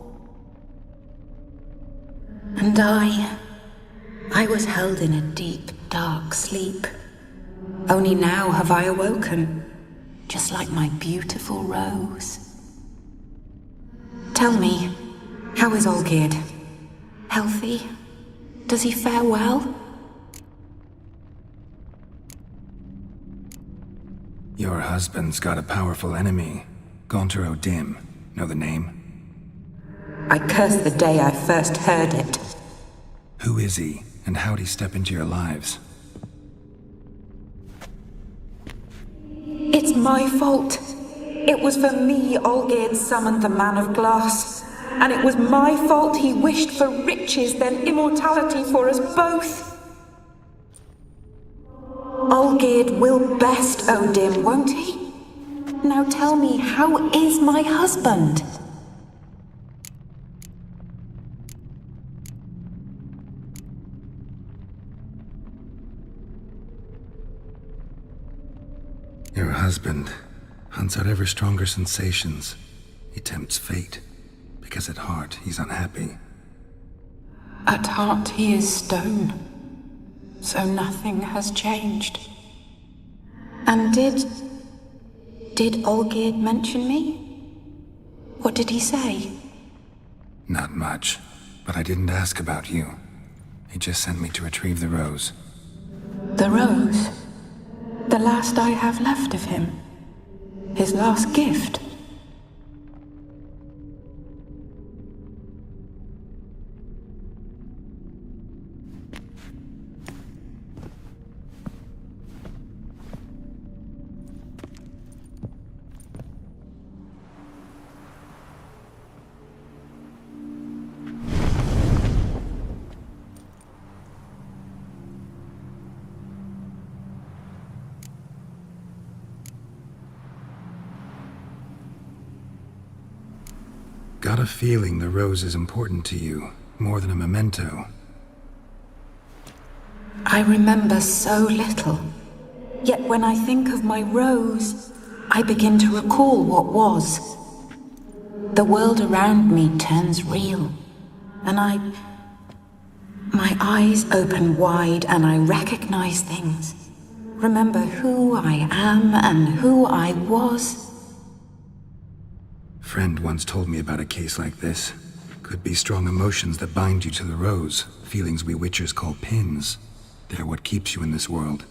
And I was held in a deep, dark sleep. Only now have I awoken, just like my beautiful rose. Tell me, how is Olgierd? Healthy? Does he fare well? Your husband's got a powerful enemy. Gaunter O'Dim. Know the name? I curse the day I first heard it. Who is he, and how'd he step into your lives? It's my fault. It was for me Olgierd summoned the Man of Glass. And it was my fault he wished for riches, then immortality for us both. Olgierd will best O'Dim, won't he? Now tell me, how is my husband? Your husband hunts out ever stronger sensations. He tempts fate, because at heart he's unhappy. At heart he is stone, so nothing has changed. And did Olgierd mention me? What did he say? Not much, but I didn't ask about you. He just sent me to retrieve the rose. The rose? The last I have left of him? His last gift? Got a feeling the rose is important to you, more than a memento. I remember so little. Yet when I think of my rose, I begin to recall what was. The world around me turns real, and my eyes open wide and I recognize things. Remember who I am and who I was. Friend once told me about a case like this. Could be strong emotions that bind you to the rose, feelings we witchers call pins. They're what keeps you in this world.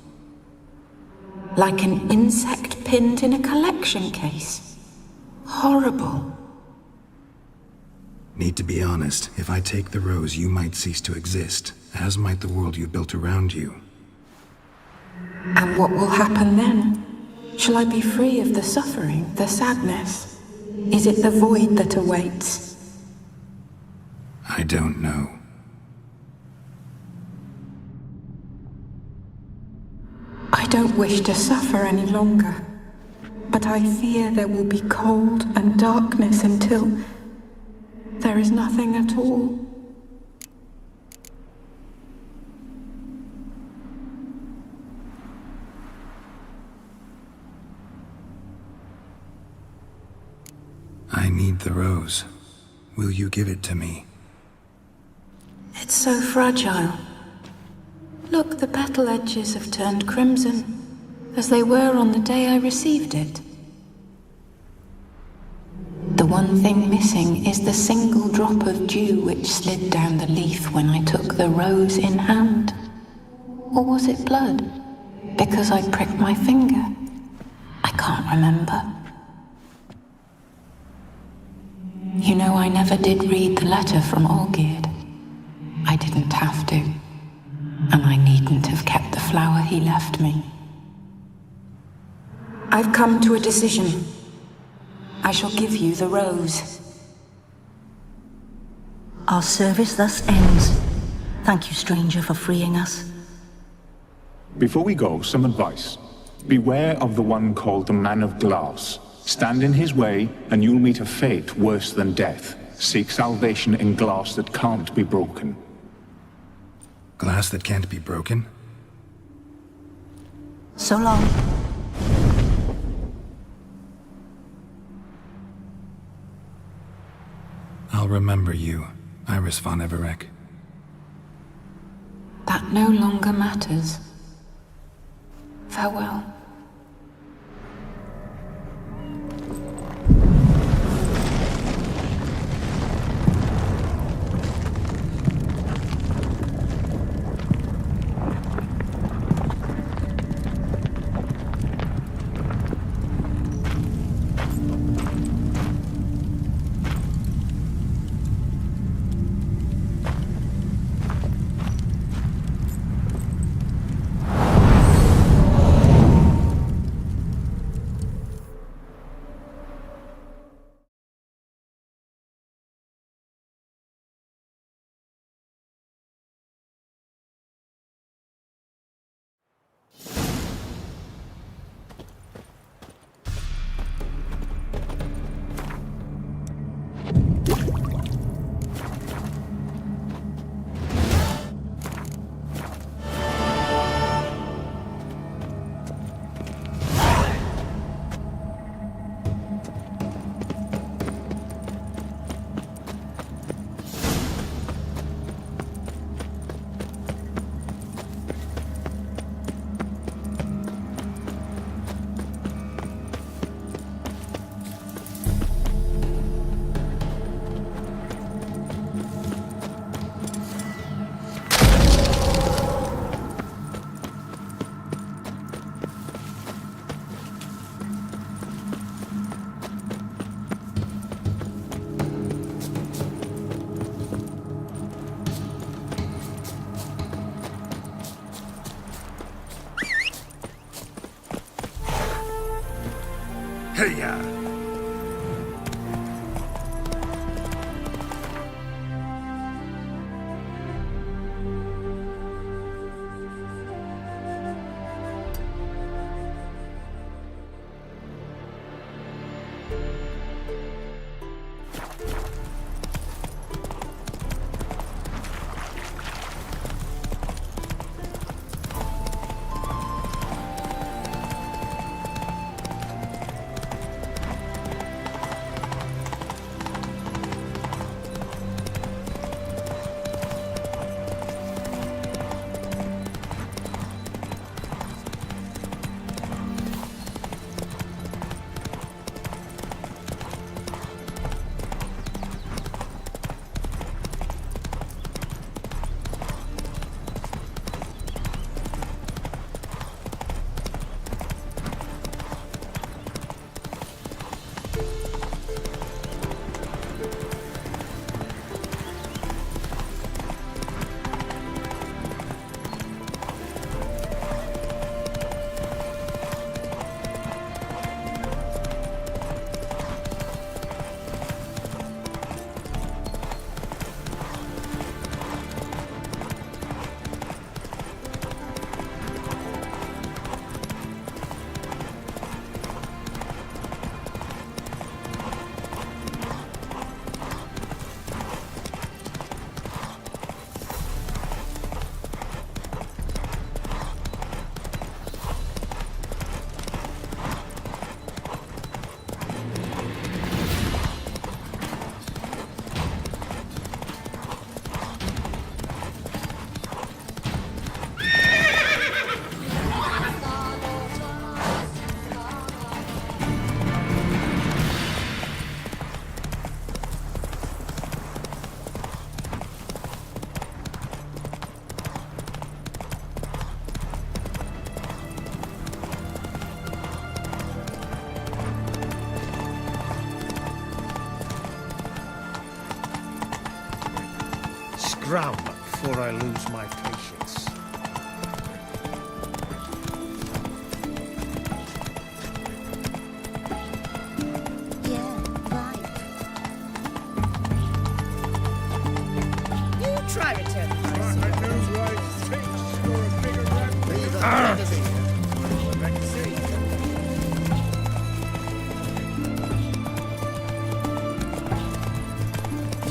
Like an insect pinned in a collection case. Horrible. Need to be honest, if I take the rose, you might cease to exist, as might the world you built around you. And what will happen then? Shall I be free of the suffering, the sadness? Is it the void that awaits? I don't know. I don't wish to suffer any longer, but I fear there will be cold and darkness until there is nothing at all. I need the rose. Will you give it to me? It's so fragile. Look, the petal edges have turned crimson, as they were on the day I received it. The one thing missing is the single drop of dew which slid down the leaf when I took the rose in hand. Or was it blood? Because I pricked my finger? I can't remember. You know, I never did read the letter from Olgierd. I didn't have to. And I needn't have kept the flower he left me. I've come to a decision. I shall give you the rose. Our service thus ends. Thank you, stranger, for freeing us. Before we go, some advice. Beware of the one called the Man of Glass. Stand in his way, and you'll meet a fate worse than death. Seek salvation in glass that can't be broken. Glass that can't be broken? So long. I'll remember you, Iris von Everec. That no longer matters. Farewell. Hey-ya! drum before I lose my patience. Yeah, right. You try return the price.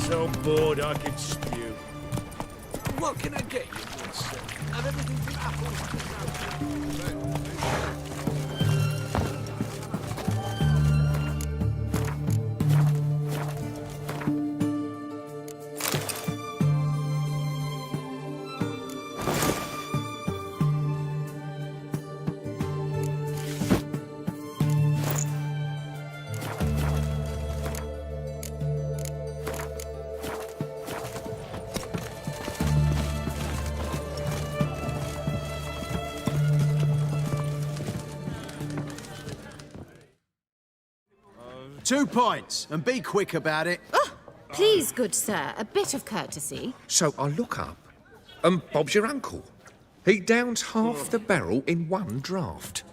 So bored I could spew. What can I get you, good sir? I've everything from apples "2 points, and be quick about it." Oh, please, good sir, a bit of courtesy. So I look up, and Bob's your uncle. He downs half the barrel in one draught.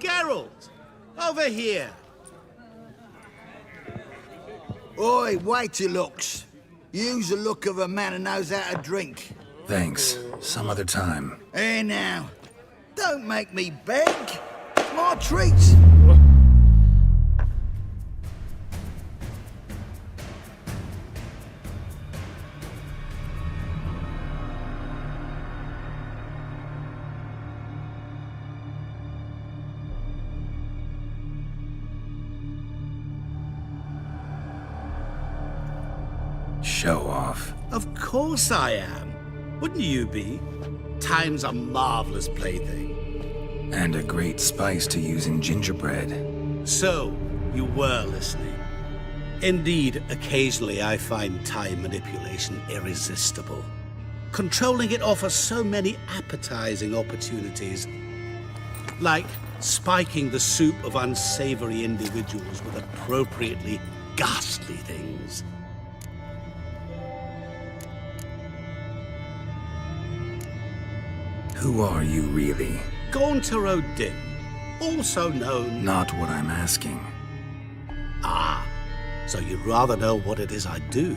Geralt! Over here! Oi, wait your looks. Use the look of a man who knows how to drink. Thanks. Some other time. Here now. Don't make me beg. It's my treat. Show off. Of course I am. Wouldn't you be? Time's a marvelous plaything. And a great spice to use in gingerbread. So, you were listening. Indeed, occasionally I find time manipulation irresistible. Controlling it offers so many appetizing opportunities. Like spiking the soup of unsavory individuals with appropriately ghastly things. Who are you really? Gaunter O'Dim, also known... Not what I'm asking. Ah, so you'd rather know what it is I do.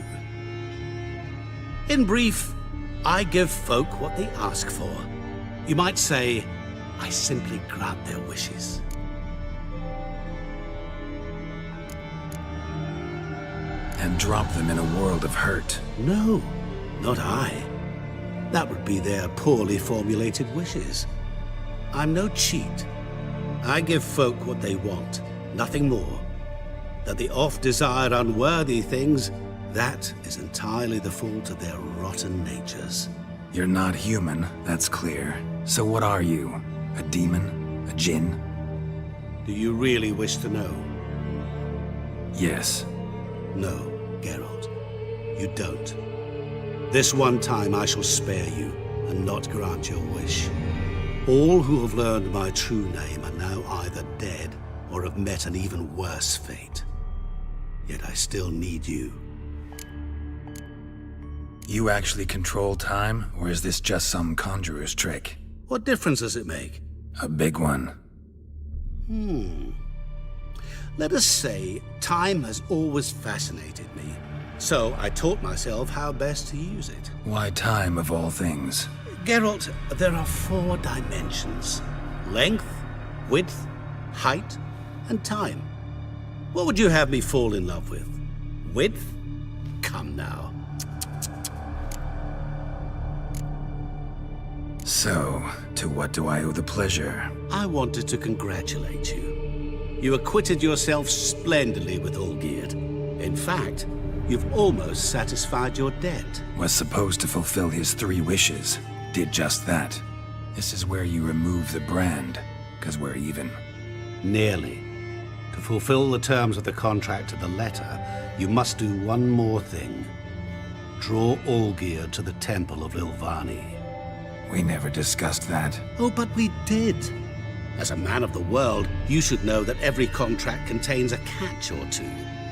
In brief, I give folk what they ask for. You might say, I simply grant their wishes. And drop them in a world of hurt. No, not I. That would be their poorly formulated wishes. I'm no cheat. I give folk what they want, nothing more. That they oft desire unworthy things, that is entirely the fault of their rotten natures. You're not human, that's clear. So what are you? A demon? A djinn? Do you really wish to know? Yes. No, Geralt. You don't. This one time I shall spare you, and not grant your wish. All who have learned my true name are now either dead, or have met an even worse fate. Yet I still need you. You actually control time, or is this just some conjurer's trick? What difference does it make? A big one. Let us say time has always fascinated me. So I taught myself how best to use it. Why time of all things? Geralt, there are 4 dimensions. Length, width, height, and time. What would you have me fall in love with? Width? Come now. So, to what do I owe the pleasure? I wanted to congratulate you. You acquitted yourself splendidly with Olgierd. In fact, you've almost satisfied your debt. Was supposed to fulfill his 3 wishes. Did just that. This is where you remove the brand, 'cause we're even. Nearly. To fulfill the terms of the contract to the letter, you must do one more thing. Draw Olgierd to the Temple of Ilvani. We never discussed that. Oh, but we did. As a man of the world, you should know that every contract contains a catch or two.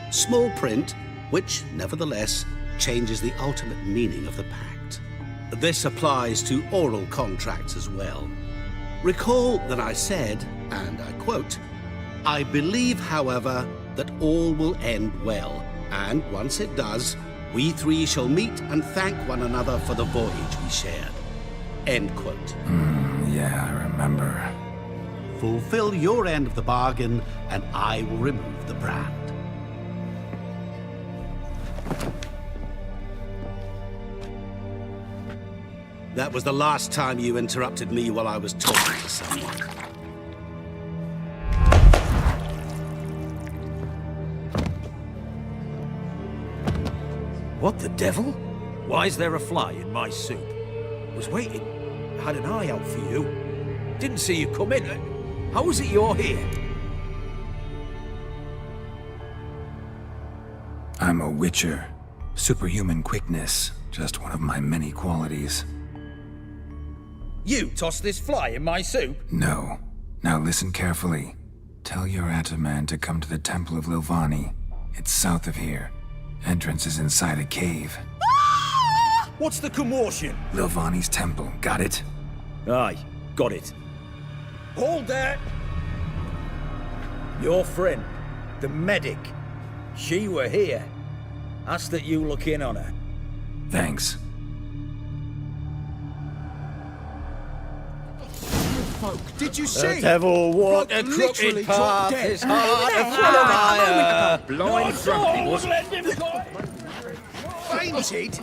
Small print, which, nevertheless, changes the ultimate meaning of the pact. This applies to oral contracts as well. Recall that I said, and I quote, "I believe, however, that all will end well, and once it does, we three shall meet and thank one another for the voyage we shared." End quote. Yeah, I remember. Fulfill your end of the bargain, and I will remove the brand. That was the last time you interrupted me while I was talking to someone. What the devil? Why is there a fly in my soup? Was waiting. Had an eye out for you. Didn't see you come in. How is it you're here? I'm a witcher. Superhuman quickness. Just one of my many qualities. You tossed this fly in my soup? No. Now listen carefully. Tell your Ataman to come to the Temple of Lilvani. It's south of here. Entrance is inside a cave. What's the commotion? Lilvani's temple, got it? Aye, got it. Hold there! Your friend, the medic, she were here. Ask that you look in on her. Thanks. Folk, did you see? The devil walked a literally crooked dropped path, dead. his heart full of fire. Blind drunk was. Fainted?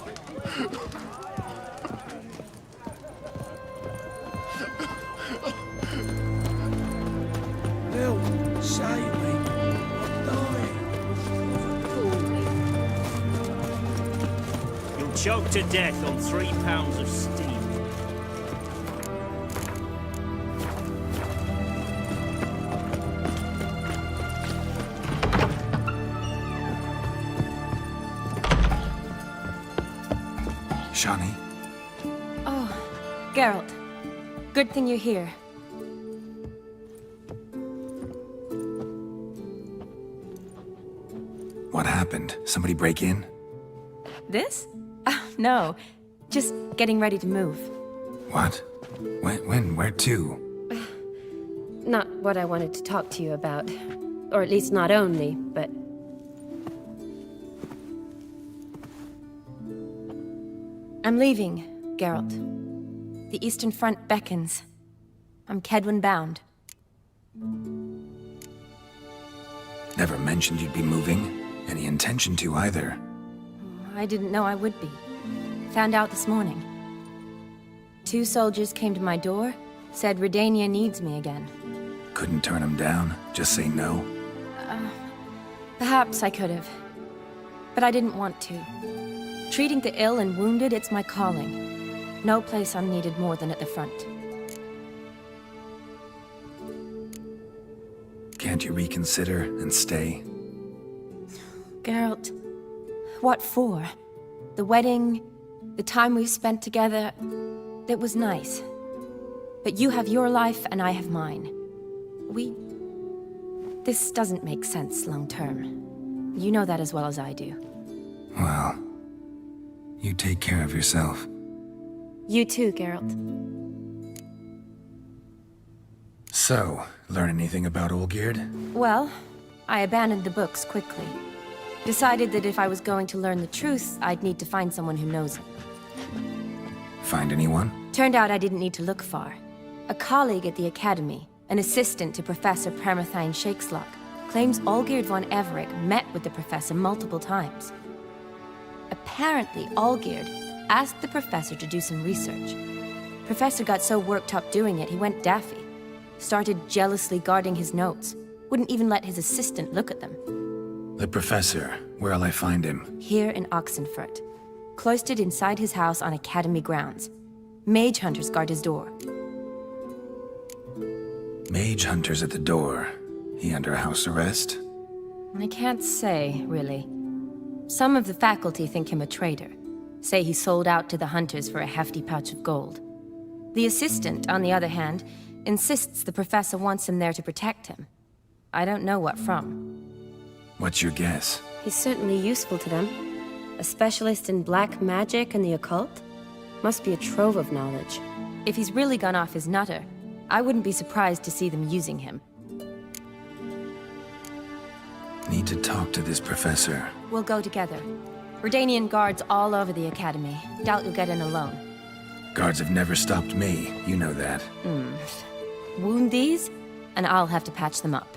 Help, save me. I'm dying. You'll choke to death on 3 pounds of steam. Shani? Oh, Geralt. Good thing you're here. What happened? Somebody break in? This? No. Just getting ready to move. What? When? Where to? Not what I wanted to talk to you about. Or at least not only, but... I'm leaving, Geralt. The Eastern Front beckons. I'm Quen bound. Never mentioned you'd be moving. Any intention to either. I didn't know I would be. Found out this morning. 2 soldiers came to my door, said Redania needs me again. Couldn't turn him down? Just say no? Perhaps I could have. But I didn't want to. Treating the ill and wounded, it's my calling. No place I'm needed more than at the front. Can't you reconsider and stay? Geralt, what for? The wedding, the time we've spent together, it was nice. But you have your life and I have mine. This doesn't make sense long term. You know that as well as I do. Well, you take care of yourself. You too, Geralt. So, learn anything about Olgierd? Well, I abandoned the books quickly. Decided that if I was going to learn the truth, I'd need to find someone who knows it. Find anyone? Turned out I didn't need to look far. A colleague at the Academy, an assistant to Professor Permathine Shakeslock, claims Olgierd von Everec met with the professor multiple times. Apparently, Olgierd asked the professor to do some research. Professor got so worked up doing it, he went daffy. Started jealously guarding his notes. Wouldn't even let his assistant look at them. The professor. Where'll I find him? Here in Oxenfurt. Cloistered inside his house on Academy grounds. Mage hunters guard his door. Mage hunters at the door. He under house arrest? I can't say, really. Some of the faculty think him a traitor. Say he sold out to the hunters for a hefty pouch of gold. The assistant, on the other hand, insists the professor wants him there to protect him. I don't know what from. What's your guess? He's certainly useful to them. A specialist in black magic and the occult? Must be a trove of knowledge. If he's really gone off his nutter, I wouldn't be surprised to see them using him. Need to talk to this professor. We'll go together. Redanian guards all over the academy. Doubt you'll get in alone. Guards have never stopped me, you know that. Wound these, and I'll have to patch them up.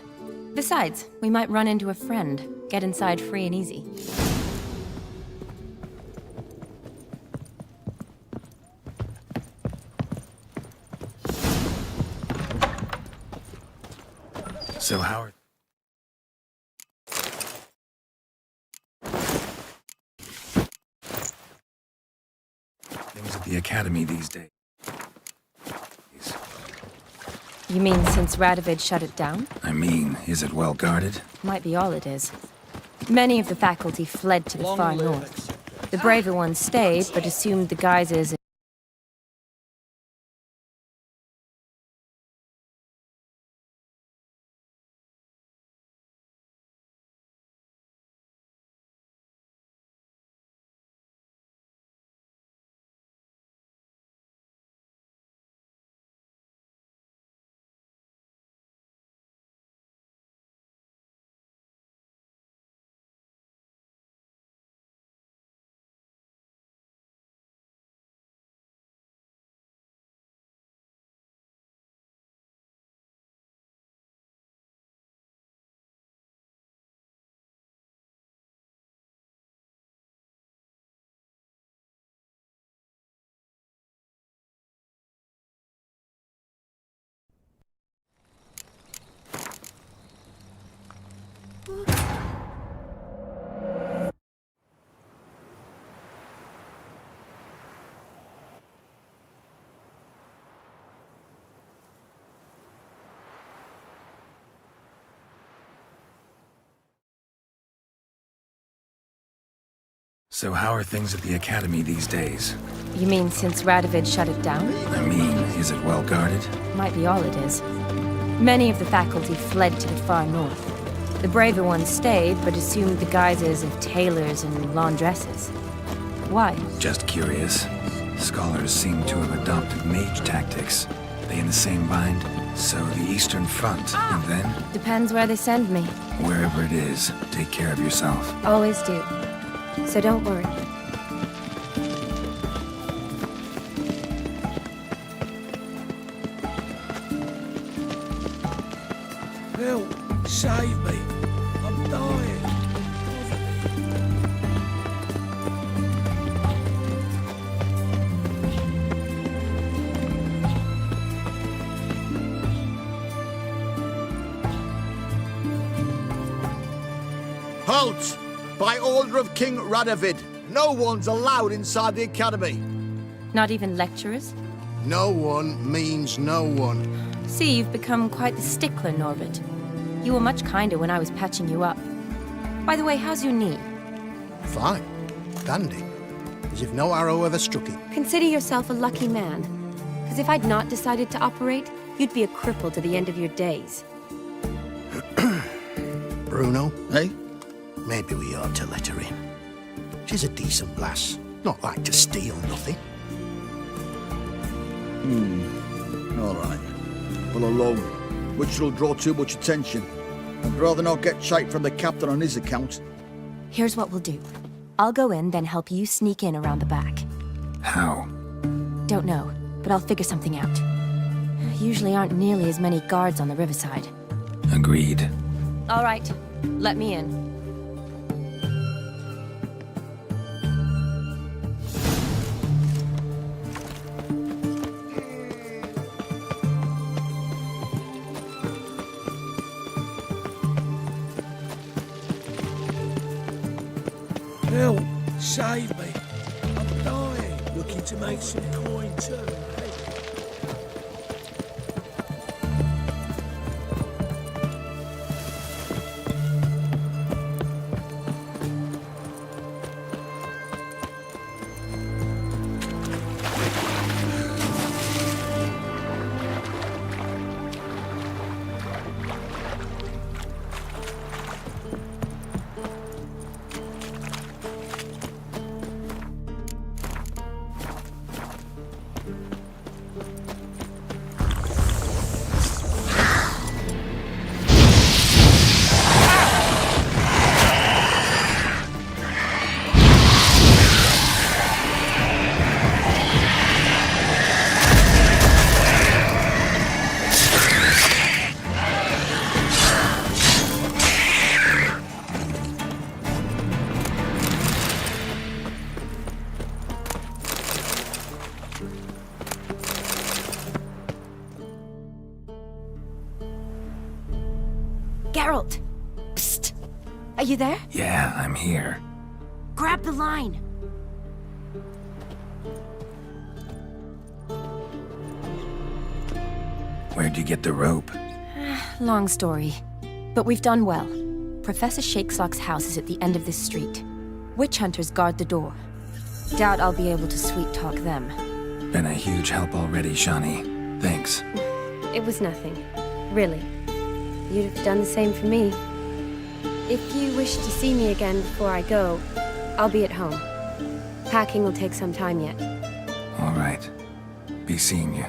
Besides, we might run into a friend. Get inside free and easy. So how are... things at the academy these days? You mean since Radovid shut it down? I mean, is it well guarded? Might be all it is. Many of the faculty fled to the far north. The braver ones stayed, but assumed the guises... So how are things at the academy these days? You mean since Radovid shut it down? I mean, is it well guarded? Might be all it is. Many of the faculty fled to the far north. The braver ones stayed, but assumed the guises of tailors and laundresses. Why? Just curious. Scholars seem to have adopted mage tactics. They in the same bind? So the Eastern Front, and then? Depends where they send me. Wherever it is, take care of yourself. Always do. So don't worry. Help! Save me! I'm dying! Halt! By order of King Radovid, no one's allowed inside the academy. Not even lecturers? No one means no one. See, you've become quite the stickler, Norbert. You were much kinder when I was patching you up. By the way, how's your knee? Fine. Dandy. As if no arrow ever struck it. Consider yourself a lucky man. Because if I'd not decided to operate, you'd be a cripple to the end of your days. Bruno, eh? Maybe we ought to let her in. She's a decent lass. Not like to steal nothing. All right. Well, alone, which will draw too much attention. I'd rather not get shite from the captain on his account. Here's what we'll do. I'll go in, then help you sneak in around the back. How? Don't know, but I'll figure something out. Usually aren't nearly as many guards on the riverside. Agreed. All right, let me in. Help! Save me! I'm dying! Looking to make some coin too, hey? Geralt! Psst! Are you there? Yeah, I'm here. Grab the line! Where'd you get the rope? Long story. But we've done well. Professor Shakeslock's house is at the end of this street. Witch hunters guard the door. Doubt I'll be able to sweet-talk them. Been a huge help already, Shani. Thanks. It was nothing. Really. You'd have done the same for me. If you wish to see me again before I go, I'll be at home. Packing will take some time yet. All right. Be seeing you.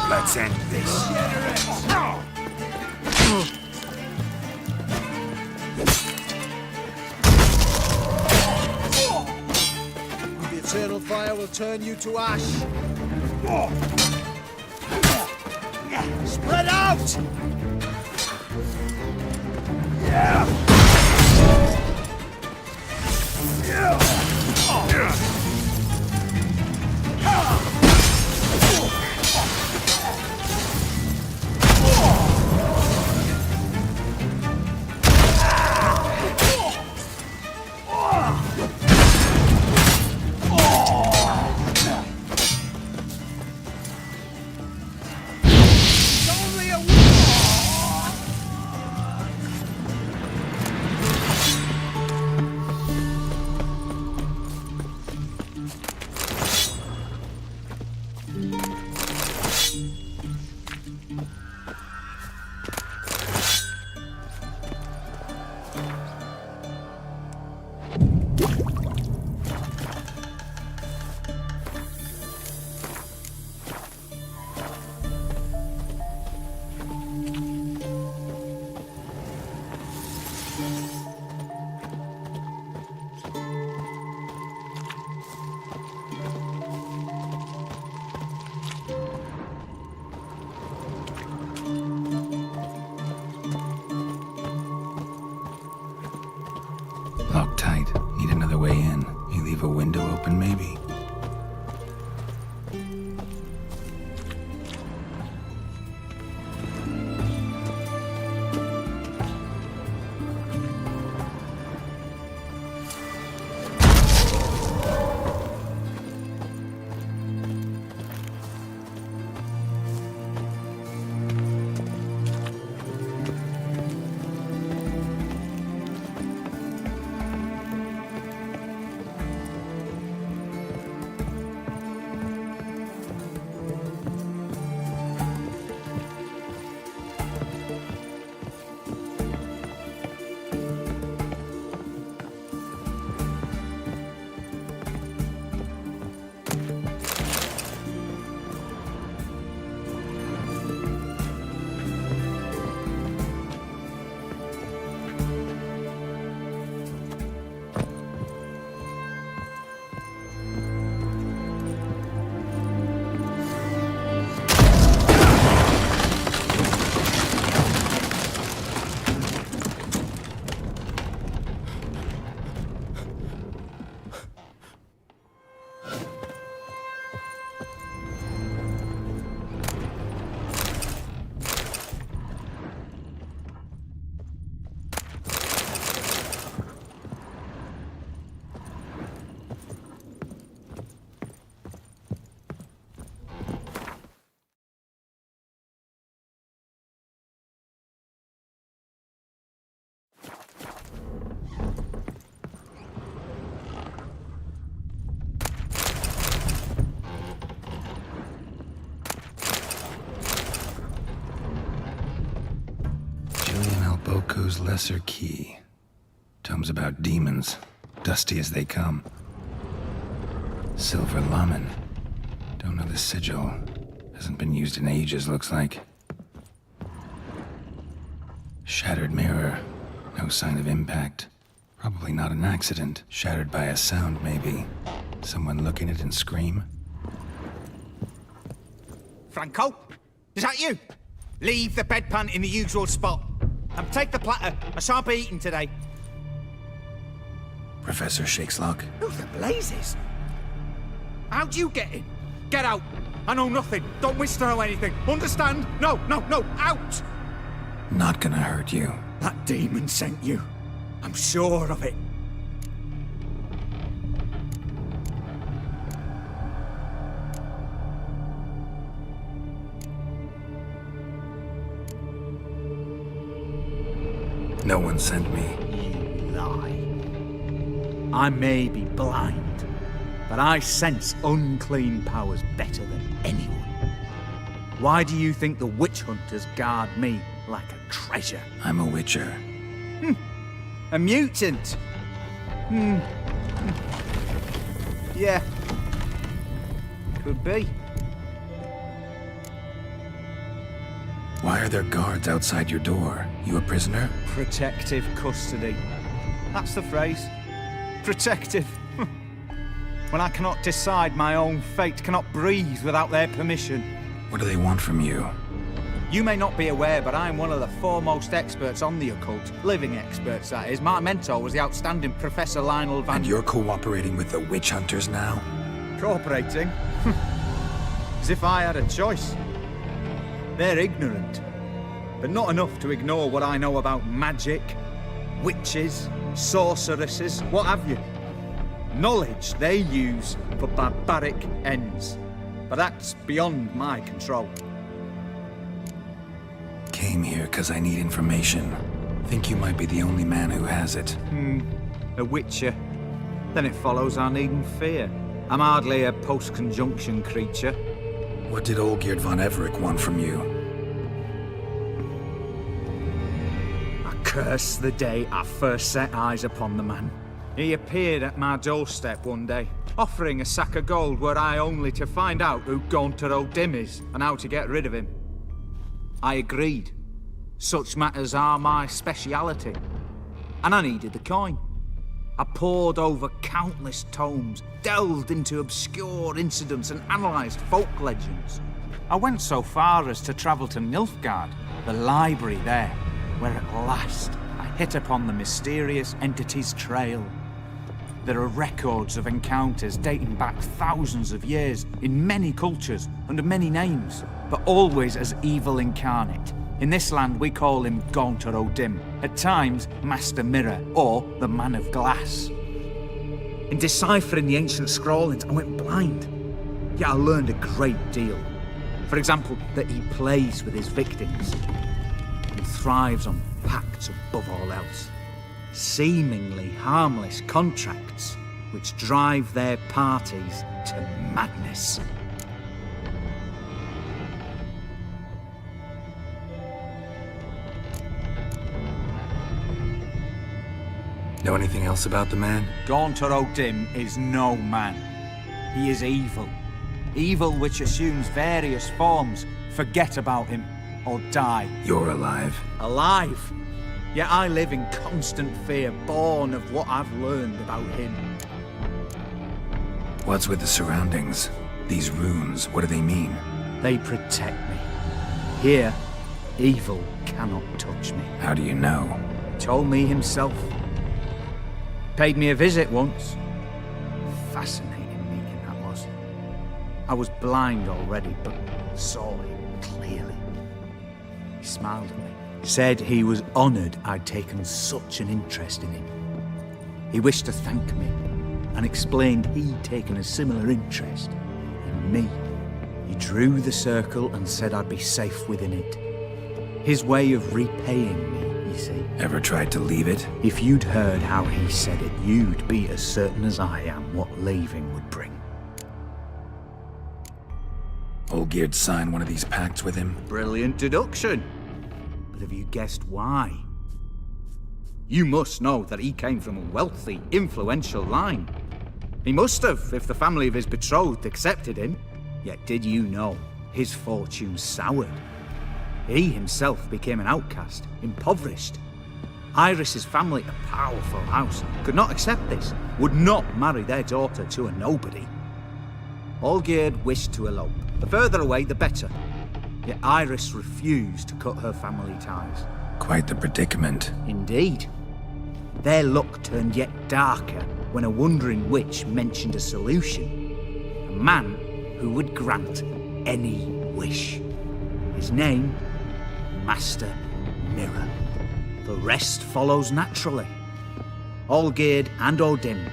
Let's end this. The eternal fire will turn you to ash. Spread out! Locked tight. Need another way in. You leave a window open, maybe? Volko's Lesser Key. Tomes about demons, dusty as they come. Silver Lamen. Don't know the sigil. Hasn't been used in ages, looks like. Shattered mirror. No sign of impact. Probably not an accident. Shattered by a sound, maybe. Someone look in it and scream. Franco? Is that you? Leave the bedpan in the usual spot. And take the platter. I shan't be eating today. Professor Shakeslock. Who the blazes? How'd you get in? Get out. I know nothing. Don't wish to know anything. Understand? No, out! Not gonna hurt you. That demon sent you. I'm sure of it. No one sent me. You lie. I may be blind, but I sense unclean powers better than anyone. Why do you think the witch hunters guard me like a treasure? I'm a witcher. A mutant? Yeah. Could be. Why are there guards outside your door? You a prisoner? Protective custody. That's the phrase. Protective. When I cannot decide my own fate, cannot breathe without their permission. What do they want from you? You may not be aware, but I'm one of the foremost experts on the occult. Living experts, that is. My mentor was the outstanding Professor Lionel Van... And you're cooperating with the witch hunters now? Cooperating? As if I had a choice. They're ignorant, but not enough to ignore what I know about magic, witches, sorceresses, what have you. Knowledge they use for barbaric ends, but that's beyond my control. Came here because I need information. Think you might be the only man who has it. A witcher. Then it follows I needn't fear. I'm hardly a post-conjunction creature. What did Olgierd von Everec want from you? I curse the day I first set eyes upon the man. He appeared at my doorstep one day, offering a sack of gold were I only to find out who Gaunter O'Dim is and how to get rid of him. I agreed. Such matters are my speciality. And I needed the coin. I pored over countless tomes, delved into obscure incidents and analysed folk legends. I went so far as to travel to Nilfgaard, the library there, where at last I hit upon the mysterious entity's trail. There are records of encounters dating back thousands of years in many cultures under many names, but always as evil incarnate. In this land, we call him Gaunter O'Dim, at times Master Mirror, or the Man of Glass. In deciphering the ancient scrawlings, I went blind. Yet I learned a great deal. For example, that he plays with his victims and thrives on pacts above all else. Seemingly harmless contracts which drive their parties to madness. Know anything else about the man? Gaunter O'Dim is no man. He is evil. Evil which assumes various forms. Forget about him, or die. You're alive. Alive? Yet I live in constant fear, born of what I've learned about him. What's with the surroundings? These runes, what do they mean? They protect me. Here, evil cannot touch me. How do you know? Told me himself. Paid me a visit once. Fascinating meeting that was. I was blind already, but saw him clearly. He smiled at me. Said he was honoured I'd taken such an interest in him. He wished to thank me, and explained he'd taken a similar interest in me. He drew the circle and said I'd be safe within it. His way of repaying me, you see. Ever tried to leave it? If you'd heard how he said it, you'd be as certain as I am what leaving would bring. Olgierd signed one of these pacts with him? Brilliant deduction. But have you guessed why? You must know that he came from a wealthy, influential line. He must have, if the family of his betrothed accepted him. Yet did you know his fortune soured? He himself became an outcast, impoverished. Iris's family, a powerful house, could not accept this, would not marry their daughter to a nobody. Olgierd wished to elope. The further away, the better. Yet Iris refused to cut her family ties. Quite the predicament. Indeed. Their luck turned yet darker when a wandering witch mentioned a solution. A man who would grant any wish. His name, Master Mirror. The rest follows naturally. Olgierd and Odin,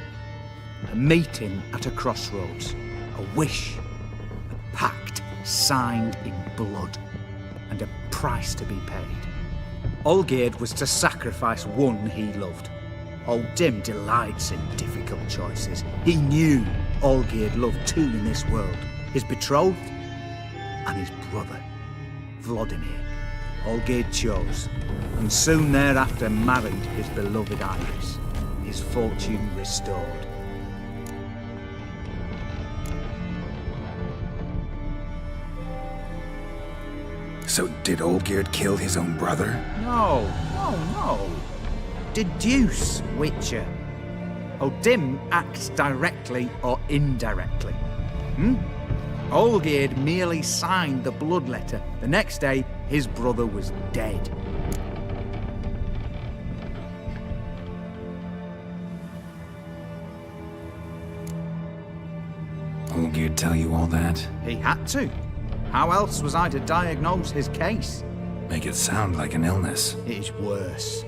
a meeting at a crossroads, a wish, a pact signed in blood, and a price to be paid. Olgierd was to sacrifice one he loved. Odin delights in difficult choices. He knew Olgierd loved two in this world, his betrothed and his brother, Vladimir. Olgierd chose, and soon thereafter married his beloved Iris, his fortune restored. So did Olgierd kill his own brother? No. Deduce, Witcher. Odin acts directly or indirectly. Olgierd merely signed the blood letter. The next day, his brother was dead. Olgierd tell you all that? He had to. How else was I to diagnose his case? Make it sound like an illness. It is worse.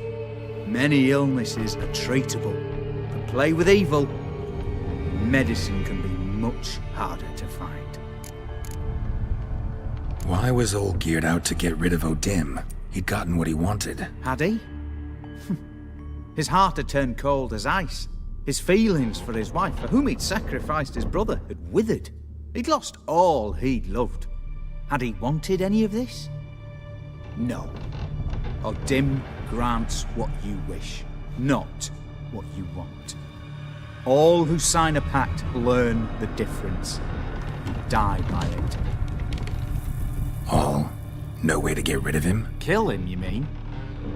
Many illnesses are treatable. But play with evil, medicine can be much harder to find. Why was Olgierd out to get rid of Odin? He'd gotten what he wanted. Had he? His heart had turned cold as ice. His feelings for his wife, for whom he'd sacrificed his brother, had withered. He'd lost all he'd loved. Had he wanted any of this? No. Odin grants what you wish, not what you want. All who sign a pact learn the difference and die by it. All? No way to get rid of him? Kill him, you mean?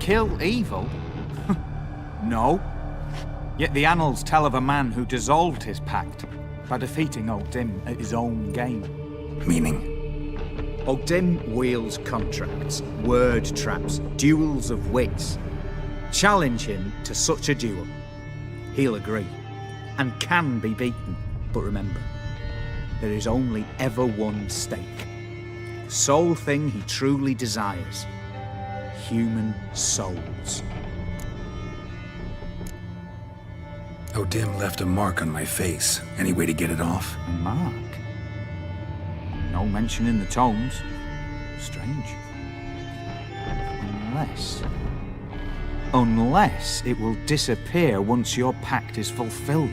Kill evil? No. Yet the annals tell of a man who dissolved his pact by defeating Odin at his own game. Meaning? Odin wields contracts, word traps, duels of wits. Challenge him to such a duel. He'll agree, and can be beaten. But remember, there is only ever one stake. The sole thing he truly desires. Human souls. Odin left a mark on my face. Any way to get it off? A mark? No mention in the tomes. Strange. Unless it will disappear once your pact is fulfilled.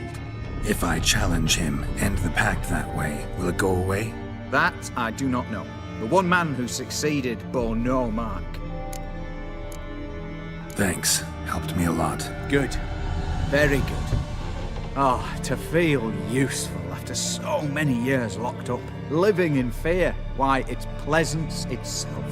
If I challenge him, end the pact that way, will it go away? That I do not know. The one man who succeeded bore no mark. Thanks. Helped me a lot. Good. Very good. To feel useful after so many years locked up, living in fear. Why, it's pleasance itself.